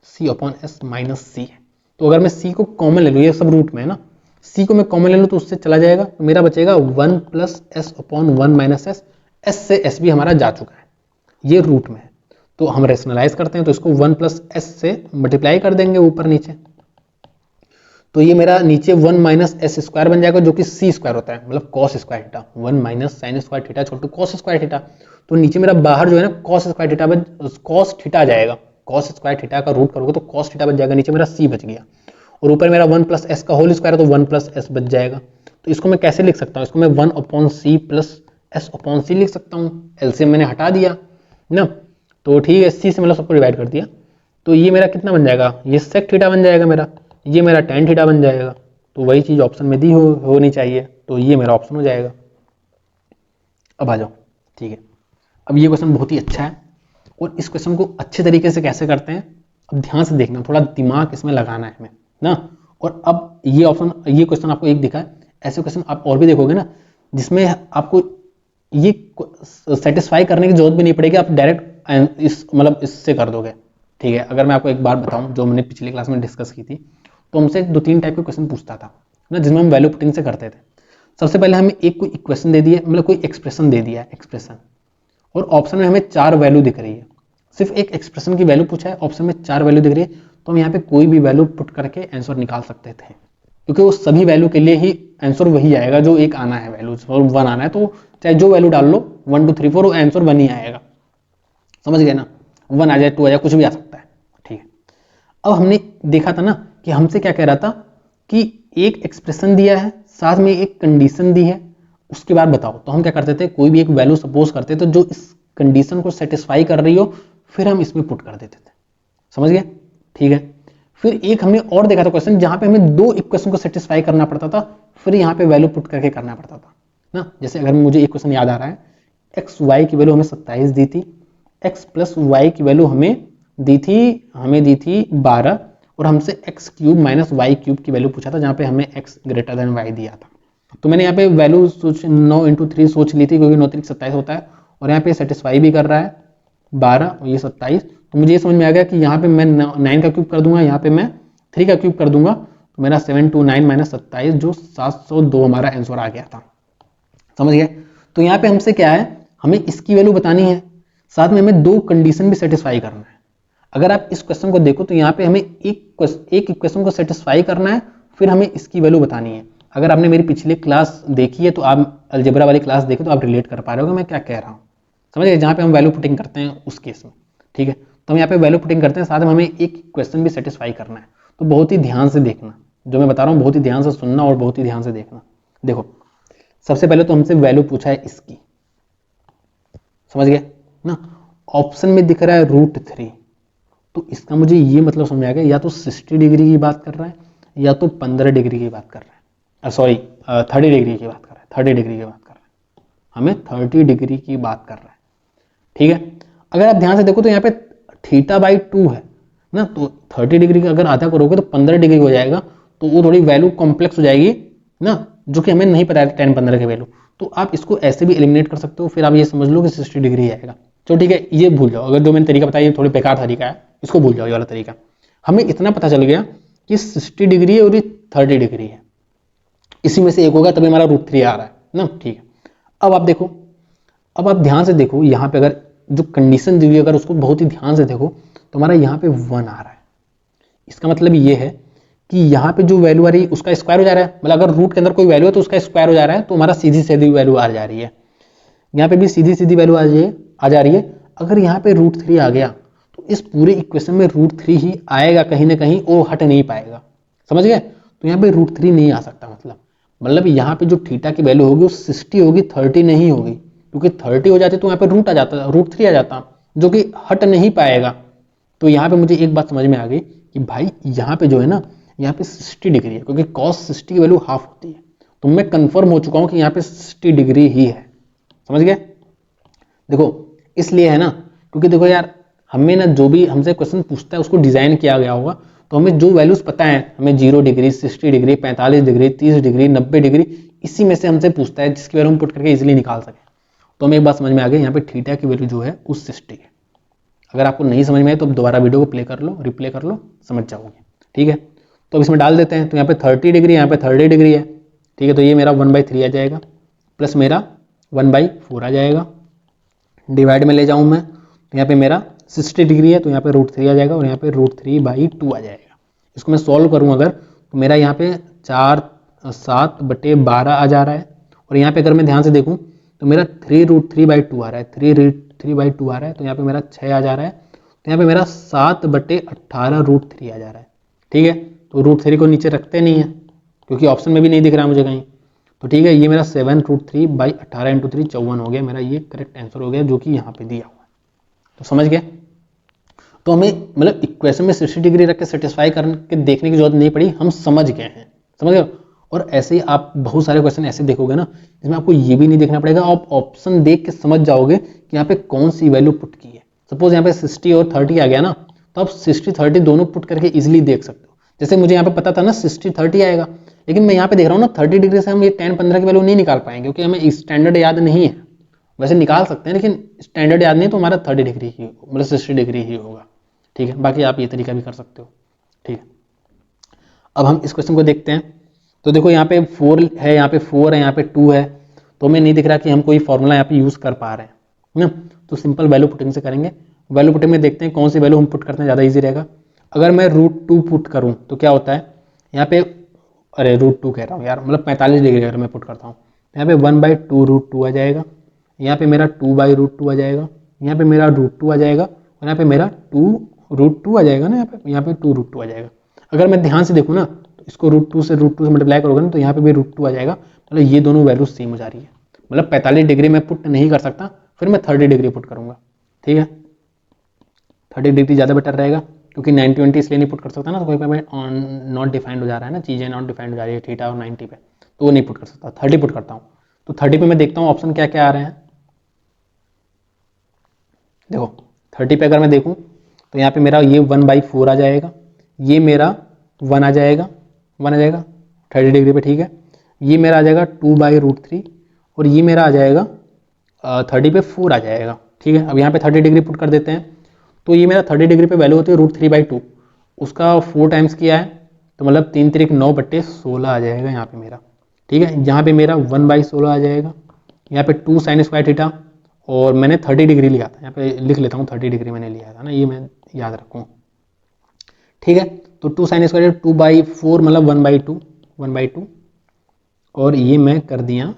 c/s माइनस c है। तो अगर मैं c को कॉमन ले लूँ, ये सब रूट में है ना, c को मैं कॉमन ले लूँ तो उससे चला जाएगा, तो मेरा बचेगा 1 + s/1 - s। s से s भी हमारा जा चुका है, ये रूट में है। तो हम रेशनलाइज करते हैं, तो इसको 1 + s से मल्टीप्लाई कर देंगे ऊपर नीचे। तो ये मेरा नीचे 1 - s स्क्वायर बन जाएगा, जो कि c स्क्वायर होता है, मतलब cos square theta, 1 - sin square theta छोटू कॉस स्क्वायर थीटा। तो नीचे मेरा बाहर जो है ना cos square theta cos theta जाएगा, कॉस स्क्वायर थीटा का रूट करोगे तो कॉस थीटा बच जाएगा, नीचे मेरा c बच गया। और ऊपर मेरा 1 + s का होल स्क्वायर है, तो 1 + s बच जाएगा। तो इसको मैं कैसे लिख सकता हूँ, इसको मैं 1/c + s/c लिख सकता हूँ। एलसीएम मैंने हटा दिया ना, तो ठीक है, c से मतलब सबको डिवाइड कर दिया। तो ये मेरा कितना बन जाएगा, ये सेक थीटा बन जाएगा मेरा, ये मेरा tan थीटा बन जाएगा। तो वही चीज़ ऑप्शन में दी होनी चाहिए, तो ये मेरा ऑप्शन हो जाएगा। अब आ जाओ, ठीक है, अब ये क्वेश्चन बहुत ही अच्छा है, और इस क्वेश्चन को अच्छे तरीके से कैसे करते हैं, अब ध्यान से देखना, थोड़ा दिमाग इसमें लगाना है हमें ना। और अब ये ऑप्शन, ये क्वेश्चन आपको एक दिखा है, ऐसे क्वेश्चन आप और भी देखोगे ना, जिसमें आपको ये सेटिस्फाई करने की जरूरत भी नहीं पड़ेगी, आप डायरेक्ट इस मतलब इससे कर दोगे। ठीक है, अगर मैं आपको एक बात बताऊं जो मैंने पिछली क्लास में डिस्कस की थी, तो हमसे 2-3 टाइप के क्वेश्चन पूछता था ना, जिसमें हम वैल्यू पुटिंग से करते थे। सबसे पहले हमें एक कोई इक्वेशन दे दिया, मतलब कोई एक्सप्रेशन दे दिया है, एक्सप्रेशन, और ऑप्शन में हमें 4 वैल्यू दिख रही है। सिर्फ एक एक्सप्रेशन की वैल्यू पूछा है, ऑप्शन में 4 वैल्यू दिख रही है, तो हम यहाँ पे कोई भी वैल्यू पुट करके आंसर निकाल सकते थे, क्योंकि वो सभी वैल्यू के लिए ही आंसर वही आएगा जो एक आना है, वैल्यू 1 आना है, तो चाहे जो वैल्यू डाल लो 1 2 3 4 वो आंसर 1 ही आएगा। समझ गए ना, 1 आ जाए 2 आ जाए कुछ भी आ सकता है। ठीक है, अब हमने देखा था ना कि हमसे क्या कह रहा था कि एक एक्सप्रेशन दिया है, साथ में एक कंडीशन दी है, उसके बाद बताओ। तो हम क्या करते थे, कोई भी एक वैल्यू सपोज करते थे जो इस कंडीशन को सेटिस्फाई कर रही हो, फिर हम इसमें पुट कर देते थे। समझ गए? ठीक है, फिर एक हमने और देखा था क्वेश्चन जहां पे हमें 2 इक्वेशन को सेटिस्फाई करना पड़ता था, फिर यहाँ पे वैल्यू पुट करके करना पड़ता था ना। जैसे अगर मुझे एक क्वेश्चन याद आ रहा है, एक्स वाई की वैल्यू हमें 27 दी थी, एक्स प्लस वाई की वैल्यू हमें दी थी 12, और हमसे X cube minus Y cube की वैल्यू पूछा था, जहां पे हमें एक्स ग्रेटर देन वाई दिया था। तो मैंने यहाँ पे वैल्यू 9 × 3 सोच ली थी, क्योंकि 9 3 27 होता है, और यहाँ पे सेटिस्फाई भी कर रहा है 12 और ये 27। तो मुझे ये समझ में आ गया कि यहाँ पे मैं 9 का क्यूब कर दूंगा, यहाँ पे मैं 3 का क्यूब कर दूंगा, तो मेरा 729 माइनस 27 जो 702 हमारा आंसर आ गया था। समझ गए? तो यहाँ पे हमसे क्या है, हमें इसकी वैल्यू बतानी है, साथ में हमें 2 कंडीशन भी सेटिस्फाई करना है। अगर आप इस क्वेश्चन को देखो तो यहाँ पे हमें एक इक्वेशन को सेटिस्फाई करना है, फिर हमें इसकी वैल्यू बतानी है। अगर आपने मेरी पिछली क्लास देखी है तो आप अलजेब्रा वाली क्लास देखे तो आप रिलेट कर पा रहे हो मैं क्या कह रहा हूँ। समझ गए? जहाँ पे हम वैल्यू पुटिंग करते हैं उस केस में। ठीक है, तो हम यहाँ पे वैल्यू पुटिंग करते हैं, साथ में हमें एक क्वेश्चन भी सेटिस्फाई करना है। तो बहुत ही ध्यान से देखना, जो मैं बता रहा हूँ बहुत ही ध्यान से सुनना और बहुत ही ध्यान से देखना। देखो, सबसे पहले तो हमसे वैल्यू पूछा है इसकी, समझ गए ना। ऑप्शन में दिख रहा है √3, तो इसका मुझे ये मतलब समझ आ गया, या तो 60 डिग्री की बात कर रहा है, या तो 15 डिग्री की बात कर रहा है, सॉरी 30 डिग्री की बात कर रहा है, 30 डिग्री की बात कर रहा है, हमें 30 डिग्री की बात कर रहा है। ठीक है, अगर आप ध्यान से देखो तो यहाँ पे θ/2 है ना, तो 30 डिग्री का अगर आधा करोगे तो 15 डिग्री हो जाएगा, तो वो थोड़ी वैल्यू कॉम्प्लेक्स हो जाएगी ना, जो कि हमें नहीं पता है 10-15 की वैल्यू। तो आप इसको ऐसे भी एलिमिनेट कर सकते हो, फिर आप ये समझ लो कि 60 डिग्री आएगा। चलो ठीक है, ये भूल जाओ, अगर जो मैंने तरीका बताया ये थोड़ी बेकार तरीका है, इसको भूल जाओ, ये वाला तरीका। हमें इतना पता चल गया कि 60 डिग्री है और ये 30 डिग्री है, इसी में से एक होगा, तभी हमारा √3 आ रहा है ना। ठीक है, अब आप देखो, अब आप ध्यान से देखो, यहाँ पे अगर जो कंडीशन दी हुई है अगर उसको बहुत ही ध्यान से देखो तो हमारा यहाँ पे 1 आ रहा है। इसका मतलब ये है कि यहाँ पे जो वैल्यू आ रही है उसका स्क्वायर हो जा रहा है, मतलब अगर रूट के अंदर कोई वैल्यू है तो उसका स्क्वायर हो जा रहा है, तो हमारा सीधी सीधी वैल्यू आ जा रही है। यहाँ पे भी सीधी सीधी वैल्यू आ जा रही है। अगर यहाँ पे √3 आ गया तो इस पूरे इक्वेशन में √3 ही आएगा कहीं ना कहीं, वो हट नहीं पाएगा। समझ गए? तो यहाँ पे √3 नहीं आ सकता, मतलब यहाँ पे जो थीटा की वैल्यू होगी वो 60 होगी, 30 नहीं होगी, क्योंकि 30 हो जाती तो यहाँ पे रूट आ जाता, √3 आ जाता, जो कि हट नहीं पाएगा। तो यहाँ पे मुझे एक बात समझ में आ गई कि भाई यहाँ पे जो है ना, यहाँ पे 60 डिग्री है, क्योंकि cos 60 की वैल्यू हाफ होती है, तो मैं कंफर्म हो चुका हूँ कि यहाँ पे 60 डिग्री ही है। समझ गए? देखो इसलिए है ना, क्योंकि देखो यार, हमें ना जो भी हमसे क्वेश्चन पूछता है उसको डिजाइन किया गया होगा, तो हमें जो वैल्यूज पता है, हमें 0 degree, 60 degree, 45 degree, 30 degree, 90 degree, इसी में से हमसे पूछता है जिसकी वैल्यू हम पुट करके इजिली निकाल सके। तो हमें एक बात समझ में आ गई, यहाँ पे थीटा की वैल्यू जो है उस 60 है। अगर आपको नहीं समझ में आए तो दोबारा वीडियो को प्ले कर लो, रिप्ले कर लो, समझ जाओगे। ठीक है, तो अब इसमें डाल देते हैं, तो यहाँ पे 30 डिग्री, यहाँ पे 30 डिग्री है। ठीक है, तो ये मेरा 1/3 आ जाएगा, प्लस मेरा 1/4 आ जाएगा, डिवाइड में ले जाऊँ मैं तो यहाँ पे मेरा 60 डिग्री है, तो यहाँ पे √3 आ जाएगा, और यहाँ पे √3/2 आ जाएगा। इसको मैं सॉल्व करूँ अगर, तो मेरा यहाँ पे 7/12 आ जा रहा है, और यहाँ पे अगर मैं ध्यान से देखूँ तो मेरा 3√3/2 आ रहा है, 3√3/2 आ रहा है, तो यहाँ पे मेरा 6 आ जा रहा है, तो यहाँ पे मेरा 7/18 √3 आ जा रहा है। ठीक है, तो √3 को नीचे रखते नहीं है, क्योंकि ऑप्शन में भी नहीं दिख रहा है मुझे कहीं। तो ठीक है, ये मेरा 7√3/18 × 3 54 हो गया, मेरा ये करेक्ट आंसर हो गया, जो कि यहाँ पे दिया हुआ है। तो समझ गए? तो हमें मतलब इक्वेशन में 60 डिग्री रख के सेटिस्फाई करके देखने की जरूरत नहीं पड़ी, हम समझ गए हैं। समझ गए? और ऐसे ही आप बहुत सारे क्वेश्चन ऐसे देखोगे ना, जिसमें आपको ये भी नहीं देखना पड़ेगा, आप ऑप्शन देख के समझ जाओगे कि यहाँ पे कौन सी वैल्यू पुट की है। सपोज यहाँ पे 60 और 30 आ गया ना, तो आप 60-30 दोनों पुट करके इजिली देख सकते हो। जैसे मुझे यहाँ पे पता था ना 60-30 आएगा, लेकिन मैं यहाँ पे देख रहा हूँ ना 30 डिग्री से हम ये 10-15 की वैल्यू नहीं निकाल पाएंगे, क्योंकि हमें स्टैंडर्ड याद नहीं है। वैसे निकाल सकते हैं लेकिन स्टैंडर्ड याद नहीं तो हमारा 30 डिग्री ही मतलब 60 डिग्री ही होगा। ठीक है, बाकी आप ये तरीका भी कर सकते हो। ठीक है, अब हम इस क्वेश्चन को देखते हैं। तो देखो यहाँ पे 4 है, यहाँ पे 4 है, यहाँ पे 2 है, तो हमें नहीं दिख रहा कि हम कोई फॉर्मूला यहाँ पे यूज़ कर पा रहे हैं ना। तो सिंपल वैल्यू पुटिंग से करेंगे। वैल्यू पुटिंग में देखते हैं कौन सी वैल्यू हम पुट करते हैं ज़्यादा ईजी रहेगा। अगर मैं √2 पुट करूँ तो क्या होता है यहाँ पे, अरे √2 कह रहा हूँ यार, मतलब 45 डिग्री अगर मैं पुट करता हूँ यहाँ पे 1/2 √2 आ जाएगा, यहाँ पे मेरा 2/√2 आ जाएगा, यहाँ पे मेरा √2 आ जाएगा, और यहाँ पे मेरा 2√2 आ जाएगा ना, यहाँ पे 2√2 आ जाएगा। अगर मैं ध्यान से देखूँ ना तो इसको √2 से मल्टीप्लाई करोगे ना तो यहाँ पे भी √2 आ जाएगा, मतलब ये दोनों वैल्यू सेम हो जा रही है। मतलब 45 डिग्री में पुट नहीं कर सकता, फिर मैं 30 डिग्री पुट करूंगा। ठीक है, 30 डिग्री ज़्यादा बेटर रहेगा, क्योंकि 90 20 इसलिए नहीं पुट कर सकता ना, तो कोई पे नॉट डिफाइंड हो जा रहा है ना, चीज़ें नॉट डिफाइंड हो जा रही है थीटा और 90 पे, तो वो नहीं पुट कर सकता। 30 पुट करता हूँ। तो 30 पे मैं देखता हूँ ऑप्शन क्या क्या आ रहे हैं। देखो 30 पे अगर मैं देखूँ तो यहाँ पे मेरा ये 1/4 आ जाएगा, ये मेरा 1 आ जाएगा, 1 आ जाएगा 30 डिग्री पे। ठीक है, ये मेरा आ जाएगा 2/√3, और ये मेरा आ जाएगा 30 पे 4 आ जाएगा। ठीक है, अब यहाँ पे 30 डिग्री पुट कर देते हैं, तो ये मेरा 30 डिग्री पे वैल्यू होती है √3/2, उसका 4 टाइम्स किया है तो मतलब 3 3 9/16 आ जाएगा यहाँ पे मेरा। ठीक है, यहाँ पे मेरा 1/16 आ जाएगा, यहाँ पे 2 sin स्क्वायर थीटा, और मैंने 30 डिग्री लिया था, यहाँ पे लिख लेता हूँ 30 डिग्री मैंने लिया था ना, ये मैं याद रखूँ। ठीक है, तो 2 sin स्क्वायर 2/4 मतलब 1/2, और ये मैं कर दिया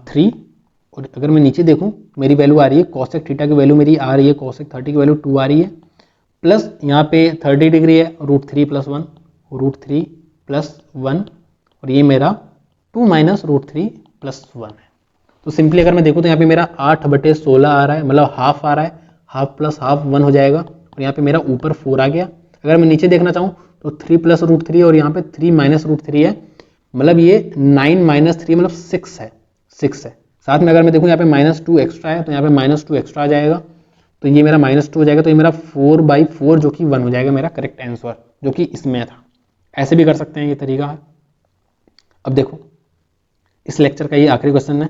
3। और अगर मैं नीचे देखूं मेरी वैल्यू आ रही है cosec थीटा की वैल्यू मेरी आ रही है, cosec 30 की वैल्यू 2 आ रही है, प्लस यहाँ पे 30 डिग्री है √3 + 1, √3 + 1, और ये मेरा 2 - √3 + 1 है। तो सिंपली अगर मैं देखूँ तो यहाँ पे मेरा 8/16 आ रहा है, मतलब हाफ आ रहा है, हाफ प्लस हाफ 1 हो जाएगा, और यहाँ पे मेरा ऊपर 4 आ गया। अगर मैं नीचे देखना चाहूँ तो 3 + √3 और यहाँ पे 3 - √3 है, मतलब ये 9 - 3 मतलब 6 है, 6 है। साथ में अगर मैं देखूँ यहाँ पे -2 एक्स्ट्रा है, तो यहाँ पे -2 एक्स्ट्रा आ जाएगा, तो ये मेरा -2 हो जाएगा, तो ये मेरा 4/4 जो कि 1 हो जाएगा मेरा करेक्ट आंसर, जो कि इसमें था। ऐसे भी कर सकते हैं, ये तरीका है। अब देखो इस लेक्चर का ये आखिरी क्वेश्चन है।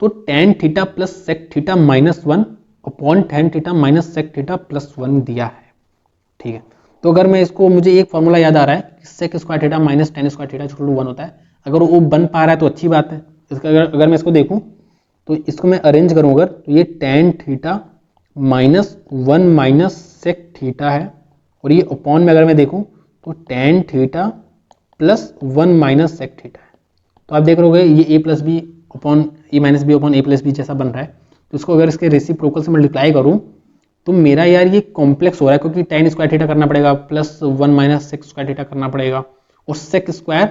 तो tan theta plus sec theta -1 upon tan theta minus sec theta +1 दिया है। ठीक है, तो अगर मैं इसको, मुझे एक फॉर्मूला याद आ रहा है कि sec square theta minus tan square theta equal to 1 होता है। अगर वो बन पा रहा है तो अच्छी बात है। इसका अगर मैं इसको देखूं तो इसको मैं अरेंज करूं अगर, तो ये tan theta -1 minus sec theta है, और ये अपॉन में अगर मैं देखूं तो tan theta +1 minus sec theta है। तो आप देख रहे ये a + b upon e - b upon a + b जैसा बन रहा है। तो इसको अगर इसके रेसिप्रोकल से मल्टीप्लाई करूं तो मेरा यार ये कॉम्प्लेक्स हो रहा है, क्योंकि tan स्क्वायर थीटा करना पड़ेगा plus 1 minus sec square theta करना पड़ेगा, और sec स्क्वायर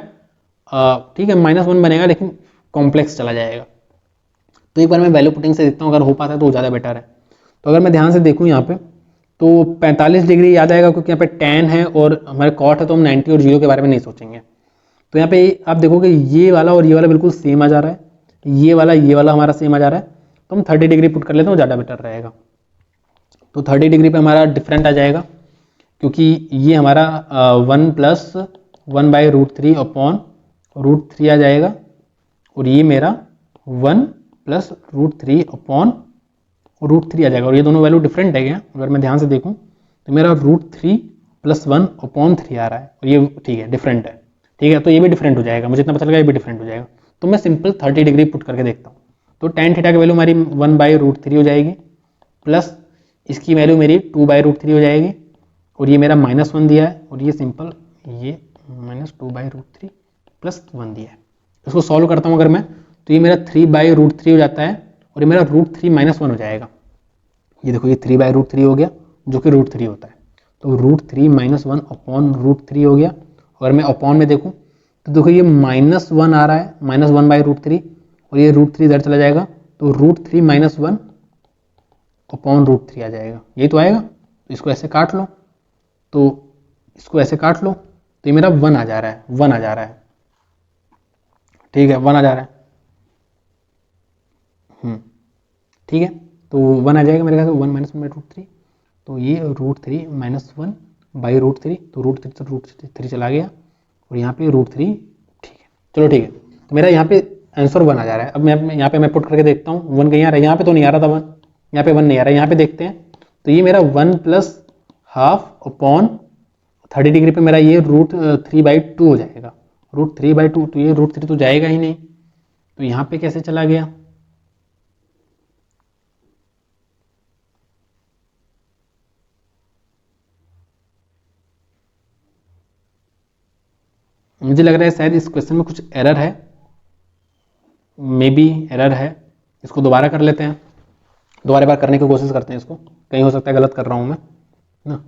ठीक है -1 बनेगा लेकिन कॉम्प्लेक्स चला जाएगा। तो एक बार मैं वैल्यू पुटिंग से देखता हूँ, अगर हो पाता है तो ज़्यादा बेटर है। तो अगर मैं ध्यान से देखूँ यहाँ पे तो 45 डिग्री याद आएगा, क्योंकि यहाँ पे tan है और हमारे cot है, तो हम 90 और 0 के बारे में नहीं सोचेंगे। तो यहाँ पे आप देखोगे ये वाला और ये वाला बिल्कुल सेम आ जा रहा है, ये वाला हमारा सेम आ जा रहा है, तो हम 30 डिग्री पुट कर लेते हैं, ज़्यादा बेटर रहेगा। तो 30 डिग्री पे हमारा डिफरेंट आ जाएगा, क्योंकि ये हमारा 1 + 1/√3 अपॉन √3 आ जाएगा, और ये मेरा 1 + √3 अपॉन √3 आ जाएगा, और ये दोनों वैल्यू डिफरेंट है क्या? अगर मैं ध्यान से देखूँ तो मेरा √3 + 1 अपॉन 3 आ रहा है, और ये ठीक है डिफरेंट है। ठीक है, तो ये भी डिफरेंट हो जाएगा, मुझे इतना पता लगा ये भी डिफरेंट हो जाएगा। तो मैं सिंपल 30 डिग्री पुट करके देखता हूँ। तो tan थीटा की वैल्यू हमारी 1/√3 हो जाएगी, प्लस इसकी वैल्यू मेरी 2/√3 हो जाएगी, और ये मेरा -1 दिया है, और ये सिंपल ये -2/√3 + 1 दिया है। इसको सॉल्व करता हूँ अगर मैं, तो ये मेरा 3/√3 हो जाता है, और ये मेरा √3 - 1 हो जाएगा। ये देखो ये 3/√3 हो गया, जो कि √3 होता है, तो √3 - 1 अपॉन √3 हो गया। अगर मैं अपॉन में देखूँ तो देखो ये -1 आ रहा है, -1/√3, और ये √3 इधर चला जाएगा, तो √3 - 1 अपॉन √3 आ जाएगा, यही तो आएगा। तो इसको ऐसे काट लो, तो इसको ऐसे काट लो, तो ये मेरा 1 आ जा रहा है, 1 आ जा रहा है। ठीक है, 1 आ जा रहा है। ठीक है, तो 1 आ जाएगा मेरे ख्याल से, 1 - 1/√3, तो ये √3 - 1/√3, तो √3 से √3 चला गया, और यहाँ पे √3। ठीक है, चलो ठीक है, तो मेरा यहाँ पे आंसर 1 आ जा रहा है। अब मैं यहाँ पे मैं पुट करके देखता हूँ 1 कहीं आ रहा है, यहाँ पे तो नहीं आ रहा था 1, यहाँ पे 1 नहीं आ रहा है, यहाँ पे देखते हैं तो ये मेरा 1 प्लस हाफ अपॉन 30 डिग्री पे मेरा ये √3/2 हो जाएगा। √3/2 तो ये √3 तो जाएगा ही नहीं, तो यहाँ पे कैसे चला गया? मुझे लग रहा है शायद इस क्वेश्चन में कुछ एरर है, मे बी एरर है। इसको दोबारा कर लेते हैं, दोबारा बार करने की कोशिश करते हैं इसको, कहीं हो सकता है गलत कर रहा हूँ मैं ना।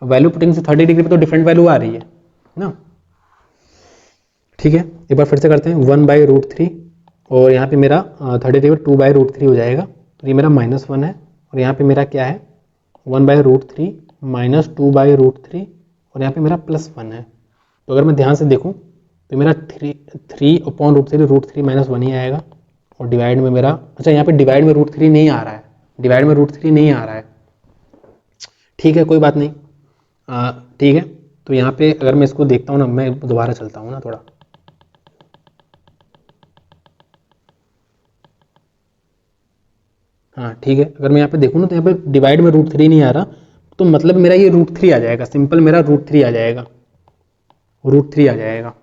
वैल्यू पुटिंग से 30 डिग्री पे तो डिफरेंट वैल्यू आ रही है ना। ठीक है, एक बार फिर से करते हैं 1/√3 और यहाँ पे मेरा 30 डिग्री 2/√3 हो जाएगा, तो ये मेरा -1 है और यहाँ पे मेरा क्या है 1/√3 माइनस 2/√3 और यहाँ पे मेरा +1 है। तो अगर मैं ध्यान से देखूँ तो मेरा 3/√3 √3 -1 ही आएगा और डिवाइड में मेरा, अच्छा यहाँ पे डिवाइड में √3 नहीं आ रहा है, डिवाइड में √3 नहीं आ रहा है। ठीक है, कोई बात नहीं, ठीक है। तो यहाँ पे अगर मैं इसको देखता हूँ ना, मैं दोबारा चलता हूँ ना थोड़ा, हाँ ठीक है। अगर मैं यहाँ पे देखूँ ना तो यहाँ पे डिवाइड में √3 नहीं आ रहा, तो मतलब मेरा ये √3 आ जाएगा, सिंपल मेरा √3 आ जाएगा, √3 आ जाएगा।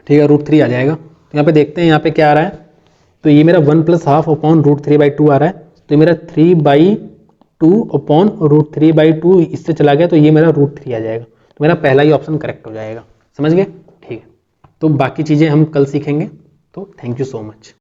ठीक है, √3 आ जाएगा। तो यहाँ पे देखते हैं यहाँ पे क्या आ रहा है, तो ये मेरा 1 प्लस हाफ अपॉन √3/2 आ रहा है, तो ये मेरा 3/2 अपॉन √3/2 इससे चला गया, तो ये मेरा √3 आ जाएगा। तो मेरा पहला ही ऑप्शन करेक्ट हो जाएगा। समझ गए? ठीक है, तो बाकी चीज़ें हम कल सीखेंगे। तो थैंक यू सो मच।